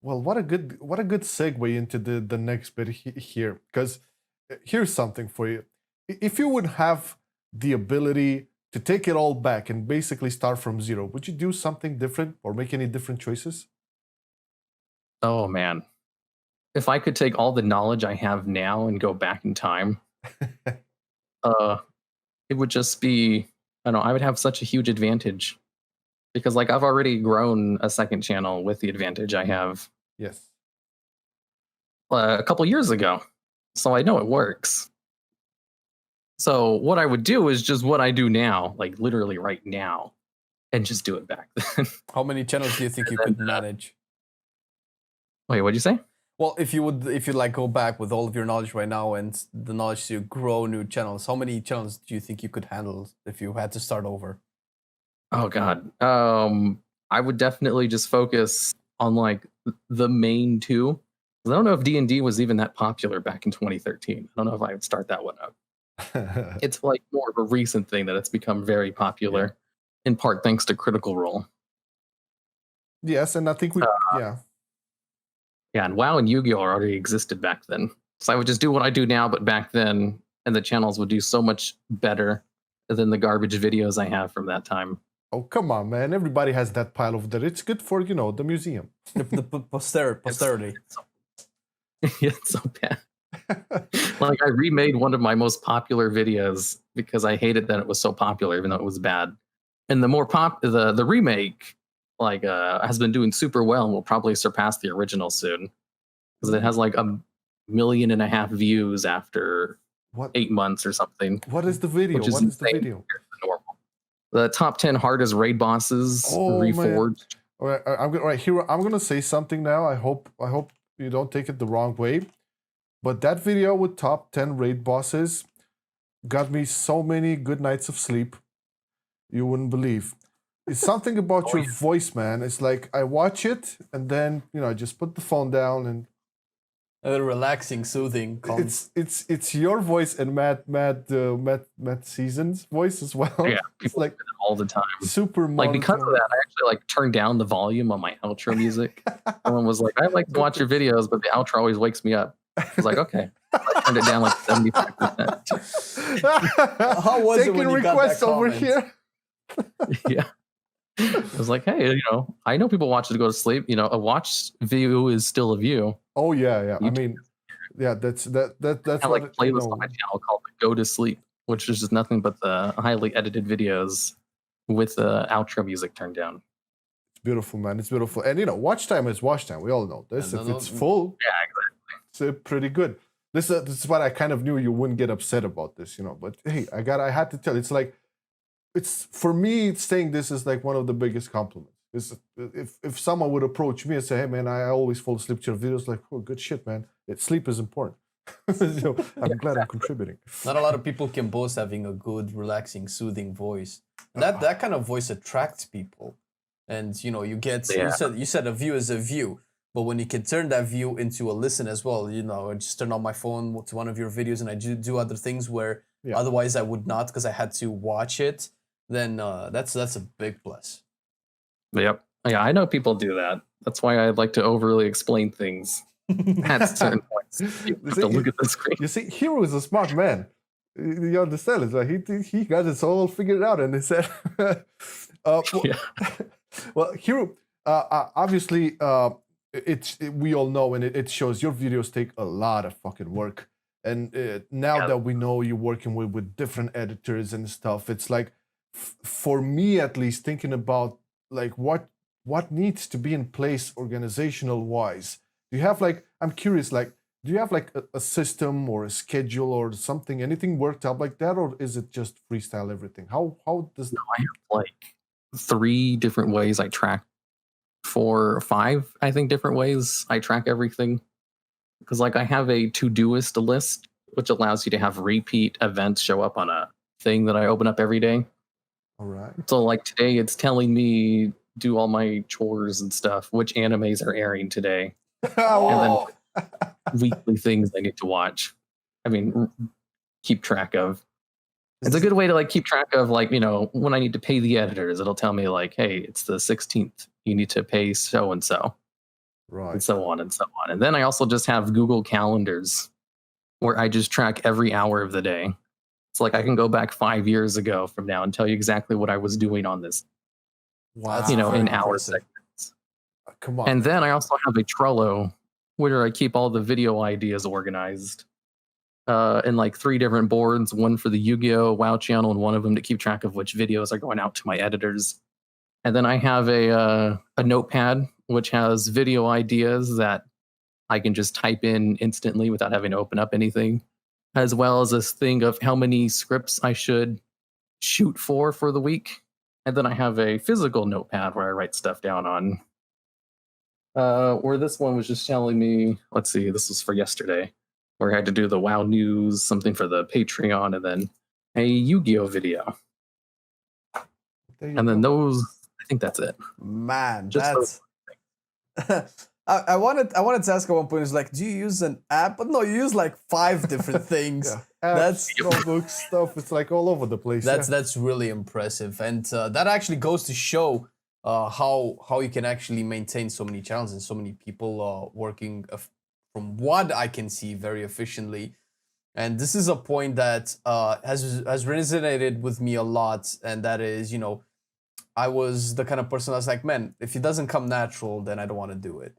well, what a good segue into the next bit here. Because here's something for you. If you would have the ability to take it all back and basically start from zero, would you do something different or make any different choices? Oh, man. if I could take all the knowledge I have now and go back in time, it would just be, I don't know, I would have such a huge advantage because like I've already grown a second channel with the advantage I have Yes. a couple years ago. So I know it works. So what I would do is just what I do now, like literally right now, and just do it back then. How many channels do you think you could manage? Wait, what'd you say? Well, if you like go back with all of your knowledge right now and the knowledge to grow new channels, how many channels do you think you could handle if you had to start over? Oh God. I would definitely just focus on like the main two. I don't know if D&D was even that popular back in 2013. I don't know if I would start that one up. It's like more of a recent thing that it's become very popular, in part thanks to Critical Role. Yes, and I think yeah, and WoW and Yu-Gi-Oh already existed back then. So I would just do what I do now, but back then, and the channels would do so much better than the garbage videos I have from that time. Oh, come on, man. Everybody has that pile over there. It's good for, the museum. The posterity. It's so bad. Like I remade one of my most popular videos because I hated that it was so popular, even though it was bad. And the more the remake like has been doing super well and will probably surpass the original soon because it has like 1.5 million views after 8 months or something. What is the video? What is the video? Normal. The top 10 hardest raid bosses reforged. All right, Hiru, I'm gonna say something now. I hope you don't take it the wrong way. But that video with top 10 raid bosses got me so many good nights of sleep. You wouldn't believe. It's something about your voice, man. It's like I watch it and then, I just put the phone down and a relaxing, soothing. It's your voice and Matt Season's voice as well. Yeah, it's like all the time. Super like because of that, I actually like turned down the volume on my outro music. Someone was like, "I like to watch your videos, but the outro always wakes me up." I was like, "Okay." I turned it down like 75%. How was Taking it when you requests got that over comment? here? Yeah. I was like, hey, I know people watch it to go to sleep. A watch view is still a view. Oh yeah. I mean, yeah, that's I have like playlists on my channel called "Go to Sleep," which is just nothing but the highly edited videos with the outro music turned down. It's beautiful, man. It's beautiful, and watch time is watch time. We all know this. If it's full, yeah, exactly. It's pretty good. This is what I kind of knew you wouldn't get upset about this, But hey, I had to tell. It's like. It's for me saying this is like one of the biggest compliments. If someone would approach me and say, "Hey man, I always fall asleep to your videos," like, "Oh, good shit, man. Sleep is important." I'm glad I'm contributing. Not a lot of people can boast having a good, relaxing, soothing voice. And that kind of voice attracts people. And you get you said a view is a view, but when you can turn that view into a listen as well, I just turn on my phone to one of your videos and I do other things where otherwise I would not because I had to watch it. Then that's a big plus. Yep. Yeah, I know people do that. That's why I like to overly explain things at certain points. You have to look at the screen. You see, Hiru is a smart man. You understand? It's like he got it all figured out, and he said, "Well, Hiru, obviously, we all know, and it shows your videos take a lot of fucking work. And now that we know you're working with different editors and stuff, it's like." For me at least, thinking about like what needs to be in place organizational wise. Do you have I'm curious, do you have a system or a schedule or something, anything worked out like that, or is it just freestyle everything? How does I have 3 different ways I track, 4 or 5 I think different ways I track everything, because I have a to-doist list which allows you to have repeat events show up on a thing that I open up every day. All right. So today it's telling me do all my chores and stuff, which animes are airing today. And then weekly things I need to watch. I mean, keep track of. It's a good way to keep track of when I need to pay the editors, it'll tell me hey, it's the 16th. You need to pay so and so. Right. And so on and so on. And then I also just have Google Calendars where I just track every hour of the day. It's I can go back 5 years ago from now and tell you exactly what I was doing on this. Wow. In hour segments. Come on. And then I also have a Trello where I keep all the video ideas organized in like 3 different boards, one for the Yu-Gi-Oh! WoW channel and one of them to keep track of which videos are going out to my editors. And then I have a notepad which has video ideas that I can just type in instantly without having to open up anything, as well as this thing of how many scripts I should shoot for the week. And then I have a physical notepad where I write stuff down on. Where this one was just telling me, let's see, this was for yesterday, where I had to do the WoW news, something for the Patreon, and then a Yu-Gi-Oh video. And then those, I think that's it. Man, Just that's... I wanted to ask at one point, it's like, do you use an app? But no, you use like 5 different things. Yeah. That's notebooks, stuff. It's like all over the place. That's really impressive, and that actually goes to show how you can actually maintain so many channels and so many people working from what I can see very efficiently. And this is a point that has resonated with me a lot, and that is, you know, I was the kind of person I was like, man, if it doesn't come natural, then I don't want to do it.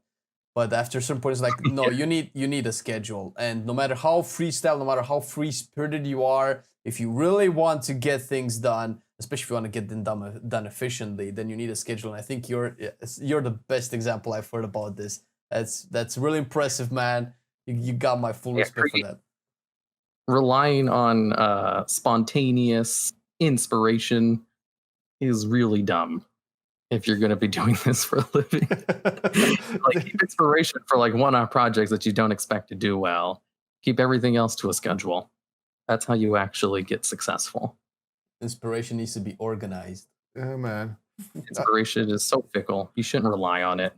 But after a certain point, it's like, no, you need a schedule. And no matter how freestyle, no matter how free-spirited you are, if you really want to get things done, especially if you want to get them done efficiently, then you need a schedule. And I think you're the best example I've heard about this. That's really impressive, man. You got my full respect for that. Relying on spontaneous inspiration is really dumb if you're going to be doing this for a living. Like, keep inspiration for like one-off projects that you don't expect to do well. Keep everything else to a schedule. That's how you actually get successful. Inspiration needs to be organized. Yeah, man. Inspiration is so fickle. You shouldn't rely on it.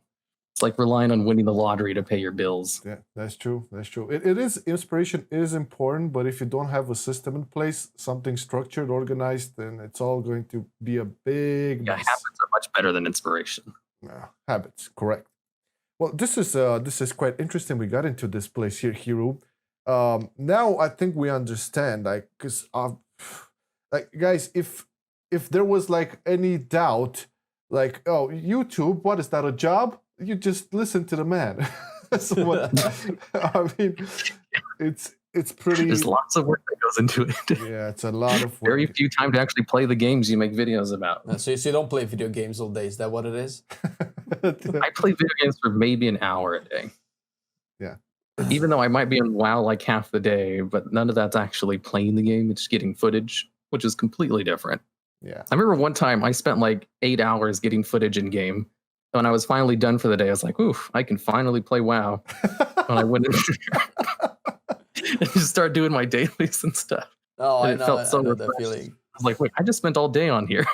It's like relying on winning the lottery to pay your bills. Yeah, that's true. That's true. It is, inspiration is important, but if you don't have a system in place, something structured, organized, then it's all going to be a big mess. Habits are much better than inspiration. Habits, correct. Well, this is quite interesting. We got into this place here, Hiru. Now I think we understand, like, because like, guys, if there was like any doubt, like, oh, YouTube, what is that, a job? You just listen to the man. That's what I mean. It's pretty. There's lots of work that goes into it. Yeah, it's a lot of work. Very few time to actually play the games you make videos about. So you don't play video games all day? Is that what it is? I play video games for maybe an hour a day. Yeah. Even though I might be on WoW like half the day, but none of that's actually playing the game. It's getting footage, which is completely different. Yeah. I remember one time I spent like 8 hours getting footage in game. When I was finally done for the day, I was like, oof, I can finally play WoW. When I went in and just started doing my dailies and stuff. Oh, and I know that feeling. I was like, wait, I just spent all day on here.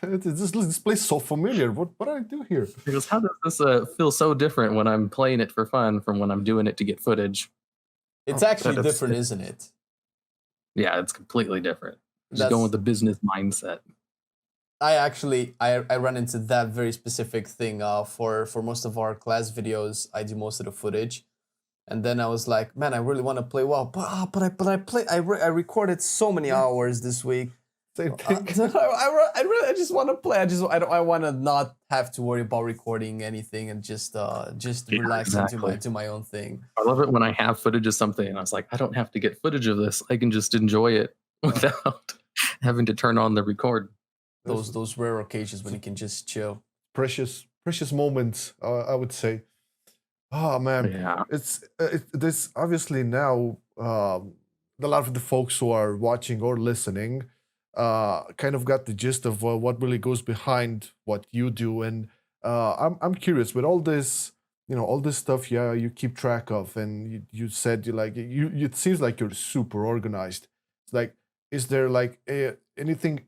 This place is so familiar. What did I do here? Because how does this feel so different when I'm playing it for fun from when I'm doing it to get footage? It's actually different, isn't it? Yeah, it's completely different. Just going with the business mindset. I run into that very specific thing. For most of our class videos, I do most of the footage, and then I was like, man, I really want to play WoW, but I recorded so many hours this week. Same thing. I just want to play. I want to not have to worry about recording anything and just relax and do my own thing. I love it when I have footage of something and I was like, I don't have to get footage of this. I can just enjoy it without having to turn on the record. Those rare occasions when you can just chill. Precious moments, I would say. Oh man, yeah. It's this obviously now. A lot of the folks who are watching or listening, kind of got the gist of what really goes behind what you do, and I'm curious with all this, all this stuff. Yeah, you keep track of, and you said you it seems like you're super organized. It's like, is there like anything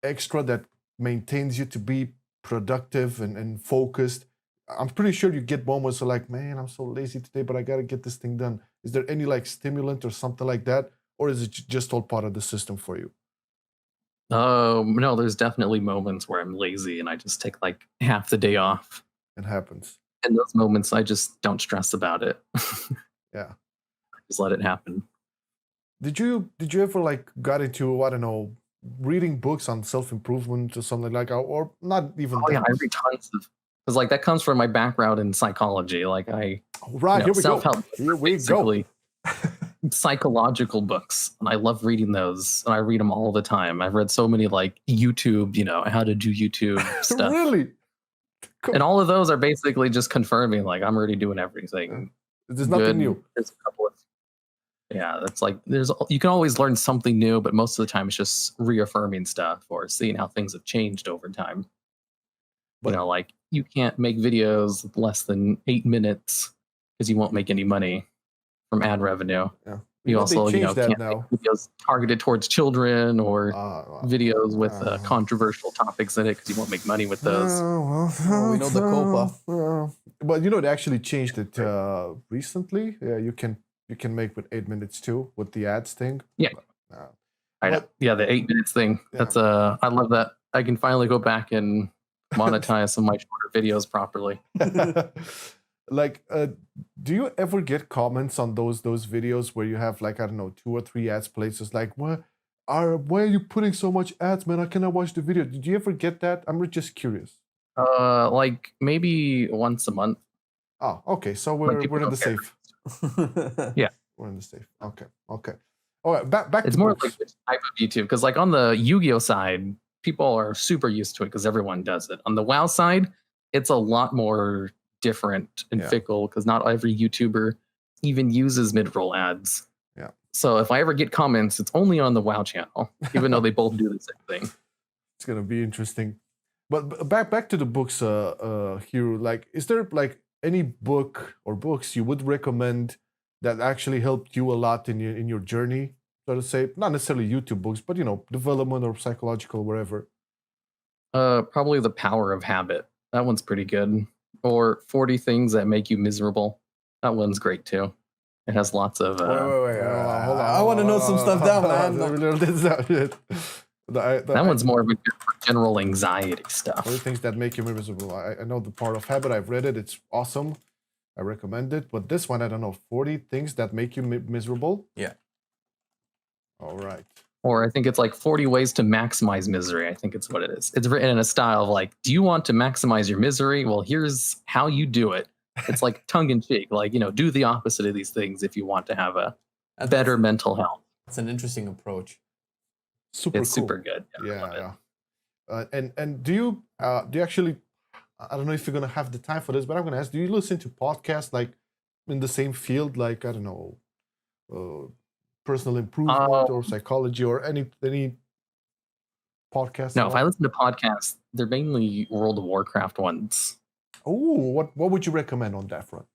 extra that maintains you to be productive and focused? I'm pretty sure you get moments of like, man, I'm so lazy today, but I gotta get this thing done. Is there any like stimulant or something like that, or is it just all part of the system for you? No, there's definitely moments where I'm lazy and I just take like half the day off. It happens. In those moments, I just don't stress about it. Yeah, just let it happen. Did you ever like got into, I don't know, reading books on self-improvement or something like, or not even? Oh yeah, I read tons of because like that comes from my background in psychology. Like Right, here we go. self-help, Here we go. basically psychological books, and I love reading those, and I read them all the time. I've read so many like YouTube, how to do YouTube stuff. Really? Cool. And all of those are basically just confirming like I'm already doing everything. There's nothing new. There's a couple of that's like you can always learn something new, but most of the time it's just reaffirming stuff or seeing how things have changed over time. But like you can't make videos less than 8 minutes because you won't make any money from ad revenue. Yeah. You also can't make videos targeted towards children or videos with controversial topics in it because you won't make money with those. We know the COPA. But they actually changed it recently. Yeah, you can make with 8 minutes too with the ads thing. Yeah. I know. Yeah, the 8 minutes thing. Yeah. That's I love that. I can finally go back and monetize some of my shorter videos properly. Like, do you ever get comments on those videos where you have like, I don't know, 2 or 3 ads places like, why are you putting so much ads, man? I cannot watch the video. Did you ever get that? I'm just curious. Like maybe once a month. Oh, okay. So we're in the safe. Yeah, we're in the safe. Okay. All right. Back. It's to more books. like this type of YouTube because, like, on the Yu-Gi-Oh side, people are super used to it because everyone does it. On the WoW side, it's a lot more different and fickle because not every YouTuber even uses mid-roll ads. Yeah. So if I ever get comments, it's only on the WoW channel, even though they both do the same thing. It's gonna be interesting. But back to the books, Hiru. Like, is there like any book or books you would recommend that actually helped you a lot in your journey, so to say? Not necessarily YouTube books, but development or psychological, wherever. Probably The Power of Habit. That one's pretty good. Or 40 Things That Make You Miserable. That one's great too. It has lots of. Wait. Hold on. I want to know some stuff down, man. That one's more of a general anxiety stuff. 40 Things That Make You Miserable. I know The Power of Habit. I've read it. It's awesome. I recommend it. But this one, I don't know. 40 Things That Make You Miserable. Yeah. All right. Or I think it's like 40 Ways to Maximize Misery. I think it's what it is. It's written in a style of like, do you want to maximize your misery? Well, here's how you do it. It's like tongue in cheek, like, do the opposite of these things if you want to have a better mental health. It's an interesting approach. It's cool. super good. Yeah. And do you actually, I don't know if you're going to have the time for this, but I'm going to ask, do you listen to podcasts like in the same field, like, I don't know, personal improvement or psychology or any podcasts? No, if I listen to podcasts, they're mainly World of Warcraft ones. Oh, what would you recommend on that front?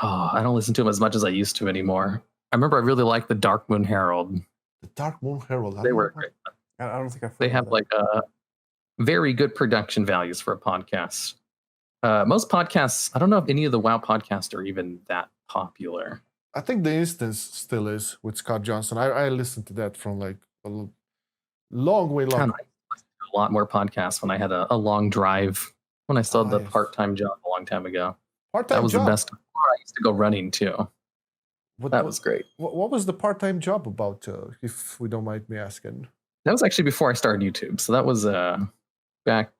Oh, I don't listen to them as much as I used to anymore. I remember I really liked the Dark Moon Herald. The Dark Moon Herald. They were great. I don't think I've heard They have like very good production values for a podcast. Most podcasts, I don't know if any of the WoW podcasts are even that popular. I think The Instance still is with Scott Johnson. I listened to that from like a long way long. I listened to a lot more podcasts when I had a long drive, when I still had the part-time job a long time ago. Part-time That was job? the best. I used to go running too. That was great. What was the part-time job about, if we don't mind me asking? That was actually before I started YouTube. So that was back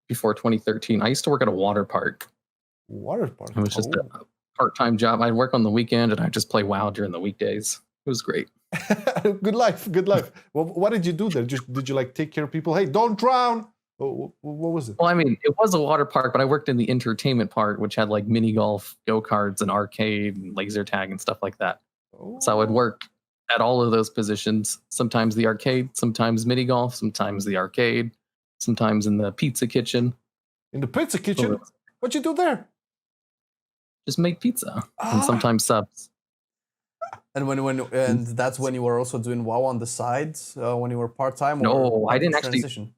before 2013. I used to work at a water park. Water park? It was just a part-time job. I'd work on the weekend and I'd just play WoW during the weekdays. It was great. Good life. Well, what did you do there? Did you like take care of people? Hey, don't drown. What was it? Well, I mean, it was a water park, but I worked in the entertainment part, which had like mini golf, go-karts, and arcade, and laser tag, and stuff like that. Oh. So I would work at all of those positions. Sometimes the arcade, sometimes mini golf, sometimes the arcade, sometimes in the pizza kitchen. In the pizza kitchen? What'd you do there? Just make pizza and sometimes subs. And that's when you were also doing WoW on the side when you were part-time? No, I didn't actually. Transition?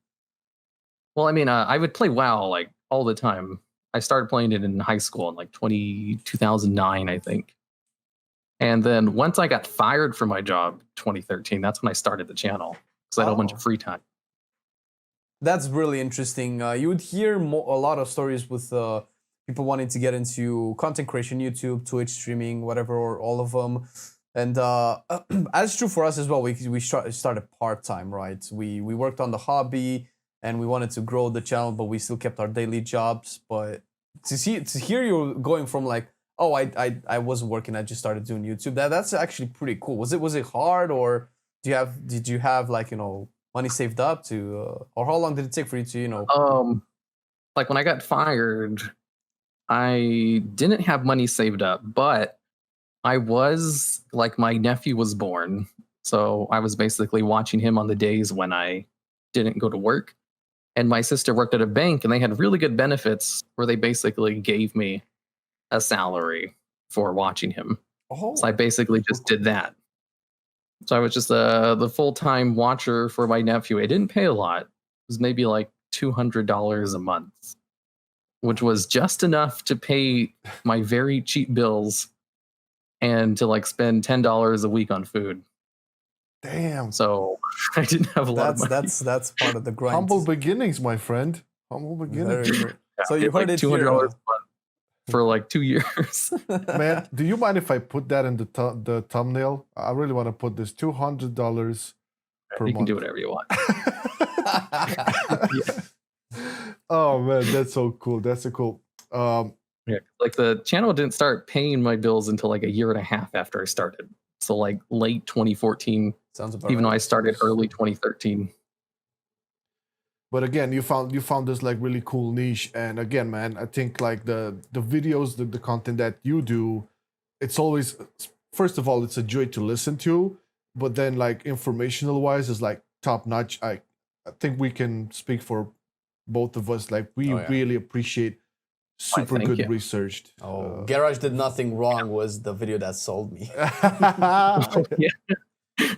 Well, I mean, I would play WoW like all the time. I started playing it in high school in like 2009, I think. And then once I got fired from my job, 2013, that's when I started the channel because I had a bunch of free time. That's really interesting. You would hear a lot of stories with people wanting to get into content creation, YouTube, Twitch, streaming, whatever, or all of them. And that's true for us as well. We started part-time, right? We worked on the hobby, and we wanted to grow the channel, but we still kept our daily jobs. But to hear you going from like, oh, I wasn't working, I just started doing YouTube. That's actually pretty cool. Was it hard, or did you have like, you know, money saved up to, or how long did it take for you to, you know? Like when I got fired, I didn't have money saved up, but I was like, my nephew was born. So I was basically watching him on the days when I didn't go to work. And my sister worked at a bank, and they had really good benefits where they basically gave me a salary for watching him. Oh. So I basically just did that. So I was just the full-time watcher for my nephew. It didn't pay a lot. It was maybe like $200 a month, which was just enough to pay my very cheap bills and to like spend $10 a week on food. Damn. So I didn't have a lot of money. That's part of the grind. Humble beginnings, my friend. Humble beginnings. Very, very. So you heard like it $200 here. a month for like 2 years. Man, do you mind if I put that in the thumbnail? I really want to put this $200 per month. You can do whatever you want. Yeah. Oh man, that's so cool. That's so cool. Yeah, like the channel didn't start paying my bills until like a year and a half after I started. So like late 2014. Sounds about even right. though I started early 2013. But again, you found this like really cool niche, and again, man, I think like the videos, the content that you do, it's always, first of all, it's a joy to listen to, but then like informational wise, is like top notch. I think we can speak for both of us. Like we really appreciate super good researched. Garage did nothing wrong was the video that sold me. Yeah.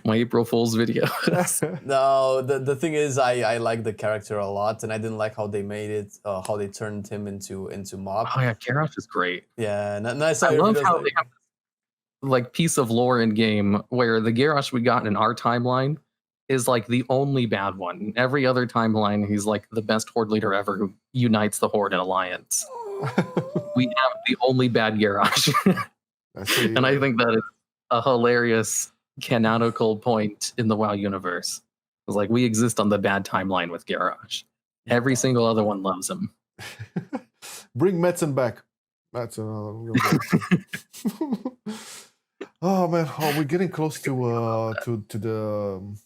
My April Fool's video. No, the thing is, I like the character a lot, and I didn't like how they made it, how they turned him into Mob. Oh yeah, Garage is great. Yeah, and I saw I your love videos, how they have like piece of lore in game where the Garage we got in our timeline is like the only bad one. In every other timeline, he's like the best horde leader ever who unites the horde in alliance. We have the only bad Garage. And I think that is a hilarious canonical point in the WoW universe. It's like we exist on the bad timeline with Garage. Every single other one loves him. Bring Metzen back. Metzen. Oh man, we're getting close to the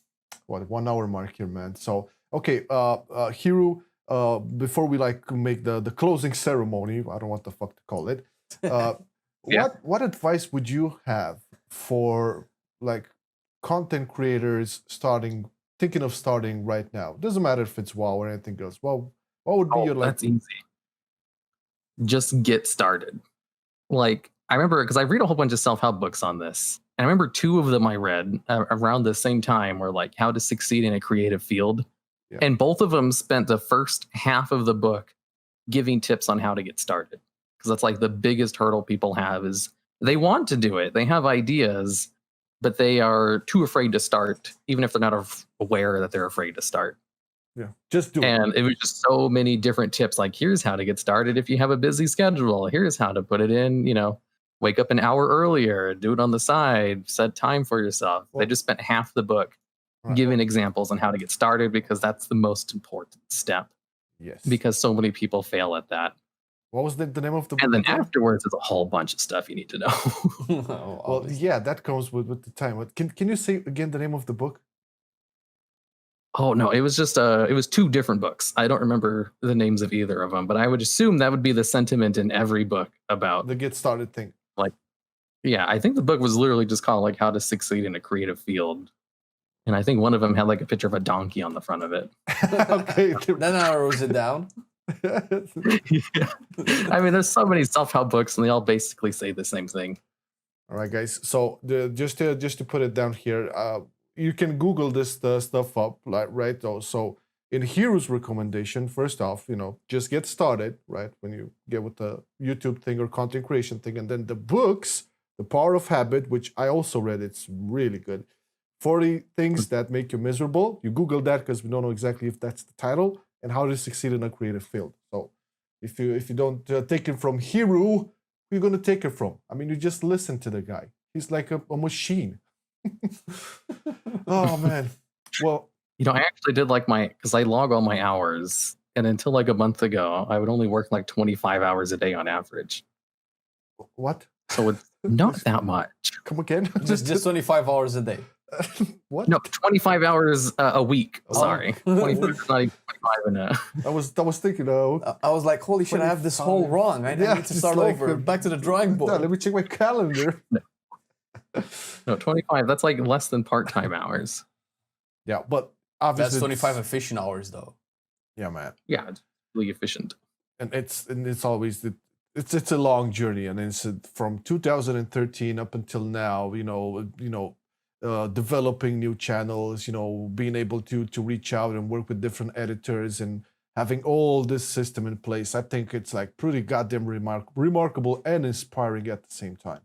1 hour mark here, man. So okay, Hiru, before we like make the closing ceremony, I don't know what the fuck to call it. What advice would you have for like content creators thinking of starting right now? Doesn't matter if it's WoW or anything else. Well, what would be your like? That's easy. Just get started. Like I remember, because I read a whole bunch of self-help books on this, and I remember 2 of them I read around the same time were like How to Succeed in a Creative Field, and both of them spent the first half of the book giving tips on how to get started, because that's like the biggest hurdle people have is they want to do it, they have ideas, but they are too afraid to start, even if they're not aware that they're afraid to start. Yeah, just do it. And it was just so many different tips. Like, here's how to get started if you have a busy schedule. Here's how to put it in, you know, wake up an hour earlier, do it on the side, set time for yourself. They just spent half the book giving examples on how to get started, because that's the most important step. Yes. Because so many people fail at that. What was the name of the book? And then afterwards, there's a whole bunch of stuff you need to know. Well, yeah, that comes with the time. Can you say again the name of the book? Oh no, it was just it was 2 different books. I don't remember the names of either of them, but I would assume that would be the sentiment in every book about the get started thing. Like, yeah, I think the book was literally just called like How to Succeed in a Creative Field. And I think one of them had like a picture of a donkey on the front of it. Okay. Then I wrote it down. Yeah. I mean, there's so many self-help books, and they all basically say the same thing. All right, guys. So just to put it down here, you can Google this stuff up, like right? So in Hiru's recommendation, first off, you know, just get started, right? When you get with the YouTube thing or content creation thing, and then the books, The Power of Habit, which I also read, it's really good. 40 Things That Make You Miserable. You Google that because we don't know exactly if that's the title, and How to Succeed in a Creative Field. So if you don't take it from Hiru, who are you going to take it from? I mean, you just listen to the guy. He's like a machine. Oh, man. Well, You know, I actually did like because I log all my hours, and until like a month ago, I would only work like 25 hours a day on average. What? So it's not that much. Come again? Just 25 hours a day. What? No, 25 hours a week. Sorry. 25 is not even 25 in a... I was thinking, I was like, holy shit, I have this whole wrong. I need to it's start like, over. Back to the drawing board. Yeah, let me check my calendar. No, 25, that's like less than part-time hours. Yeah, but obviously That's 25 efficient hours, though. Yeah, man. Yeah, it's really efficient. And it's always it's a long journey, and it's from 2013 up until now. Developing new channels. Being able to reach out and work with different editors and having all this system in place. I think it's like pretty goddamn remarkable and inspiring at the same time.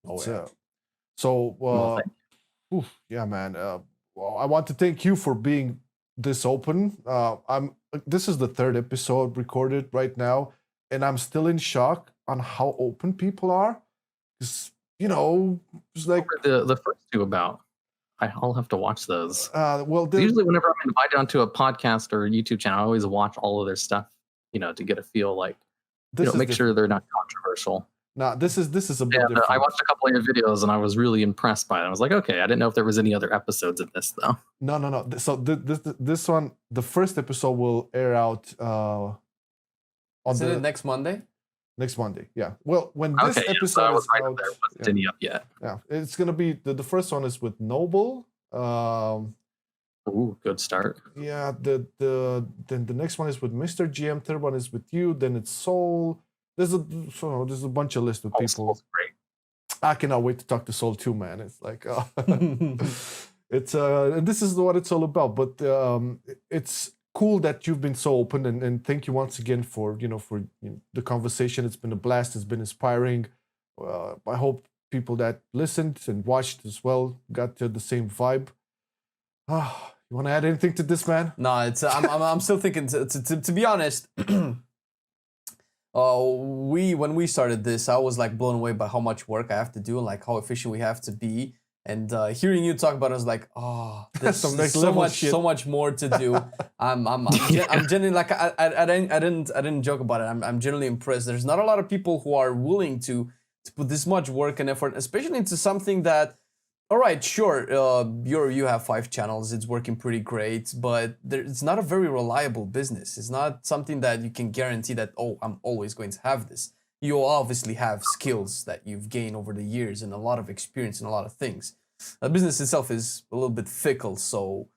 Oh yeah. Yeah, man. Well, I want to thank you for being this open. This is the 3rd episode recorded right now, and I'm still in shock on how open people are. It's like the first 2 about. I'll have to watch those. Well, usually whenever I'm invited onto a podcast or a YouTube channel, I always watch all of their stuff, to get a feel, like, make sure they're not controversial. No, this is a bit different. I watched a couple of your videos and I was really impressed by it. I was like, okay, I didn't know if there was any other episodes of this though. No. So this one, the first episode will air out Is it next Monday? Next Monday, yeah. Well, when this episode is out, there wasn't any up yet. Yeah, it's gonna be the first one is with Noble. Ooh, good start. Yeah, then the next one is with Mr. GM. Third one is with you. Then it's Soul. There's a bunch of list of people. Soul's great. I cannot wait to talk to Soul too, man. It's like it's this is what it's all about. But it's cool that you've been so open, and thank you once again for the conversation. It's been a blast. It's been inspiring. I hope people that listened and watched as well got the same vibe. You want to add anything to this, man? No, it's I'm still thinking. To be honest, when we started this, I was like blown away by how much work I have to do and like how efficient we have to be. And hearing you talk about it, I was like, oh, there's so much more to do. I'm genuinely, like, I didn't joke about it. I'm genuinely impressed. There's not a lot of people who are willing to put this much work and effort, especially into something that, all right, sure, you have 5 channels, it's working pretty great, but it's not a very reliable business. It's not something that you can guarantee that, oh, I'm always going to have this. You obviously have skills that you've gained over the years and a lot of experience in a lot of things. The business itself is a little bit fickle, so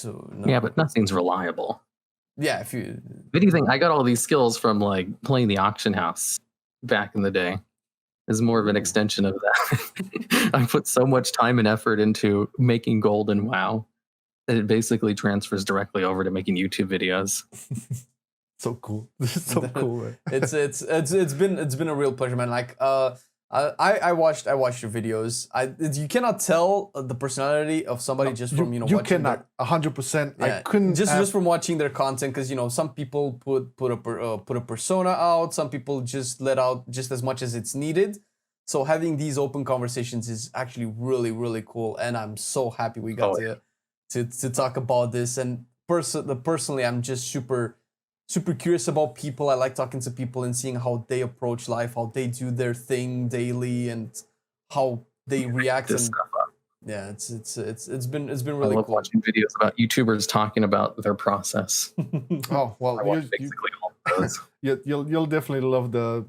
no. Yeah, but nothing's reliable. Yeah, if you... If anything, I got all these skills from like playing the auction house back in the day. Is more of an extension of that. I put so much time and effort into making gold in WoW that it basically transfers directly over to making YouTube videos. So cool. This is so cool, man. It's been a real pleasure, man. Like I watched your videos. You cannot tell the personality of somebody just from you watching cannot 100%. Yeah, I couldn't just from watching their content, because some people put a persona out, some people just let out just as much as it's needed. So having these open conversations is actually really, really cool, and I'm so happy we got to talk about this. And personally, I'm just super curious about people. I like talking to people and seeing how they approach life, how they do their thing daily, and how they react. And yeah, it's been really I love cool watching videos about YouTubers talking about their process. Oh well, basically all of those. You'll definitely love the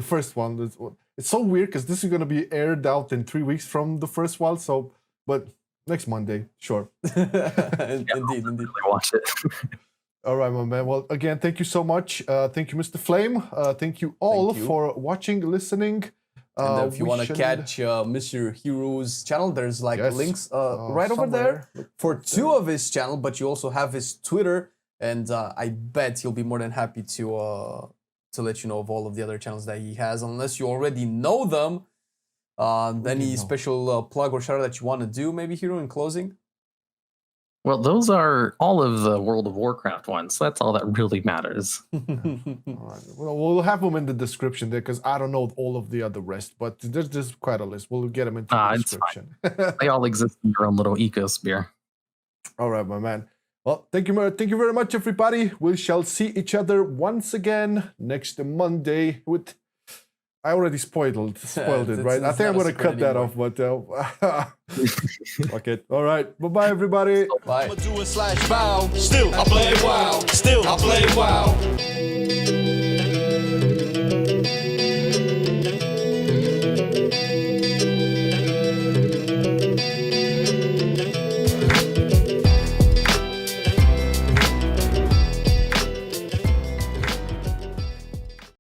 first one. It's so weird because this is gonna be aired out in 3 weeks from the first one. So, but next Monday, sure. Indeed. Watch it. All right, my man. Well, again, thank you so much. Thank you, Mr. Flame. Thank you all for watching, listening. And if you want to catch Mr. Hiru's channel, there's links right over there for 2 of his channel, but you also have his Twitter, and I bet he'll be more than happy to let you know of all of the other channels that he has, unless you already know them. Any special plug or shout out that you want to do, maybe, Hiru, in closing? Well, those are all of the World of Warcraft ones. So that's all that really matters. All right. Well, we'll have them in the description there because I don't know all of the other rest, but there's quite a list. We'll get them into the description. They all exist in their own little ecosphere. All right, my man. Well, thank you very much, everybody. We shall see each other once again next Monday with. I already spoiled it, right? I think I'm gonna cut that off, but okay. All right. Bye, everybody. Bye. Still I play WoW. Still I play WoW.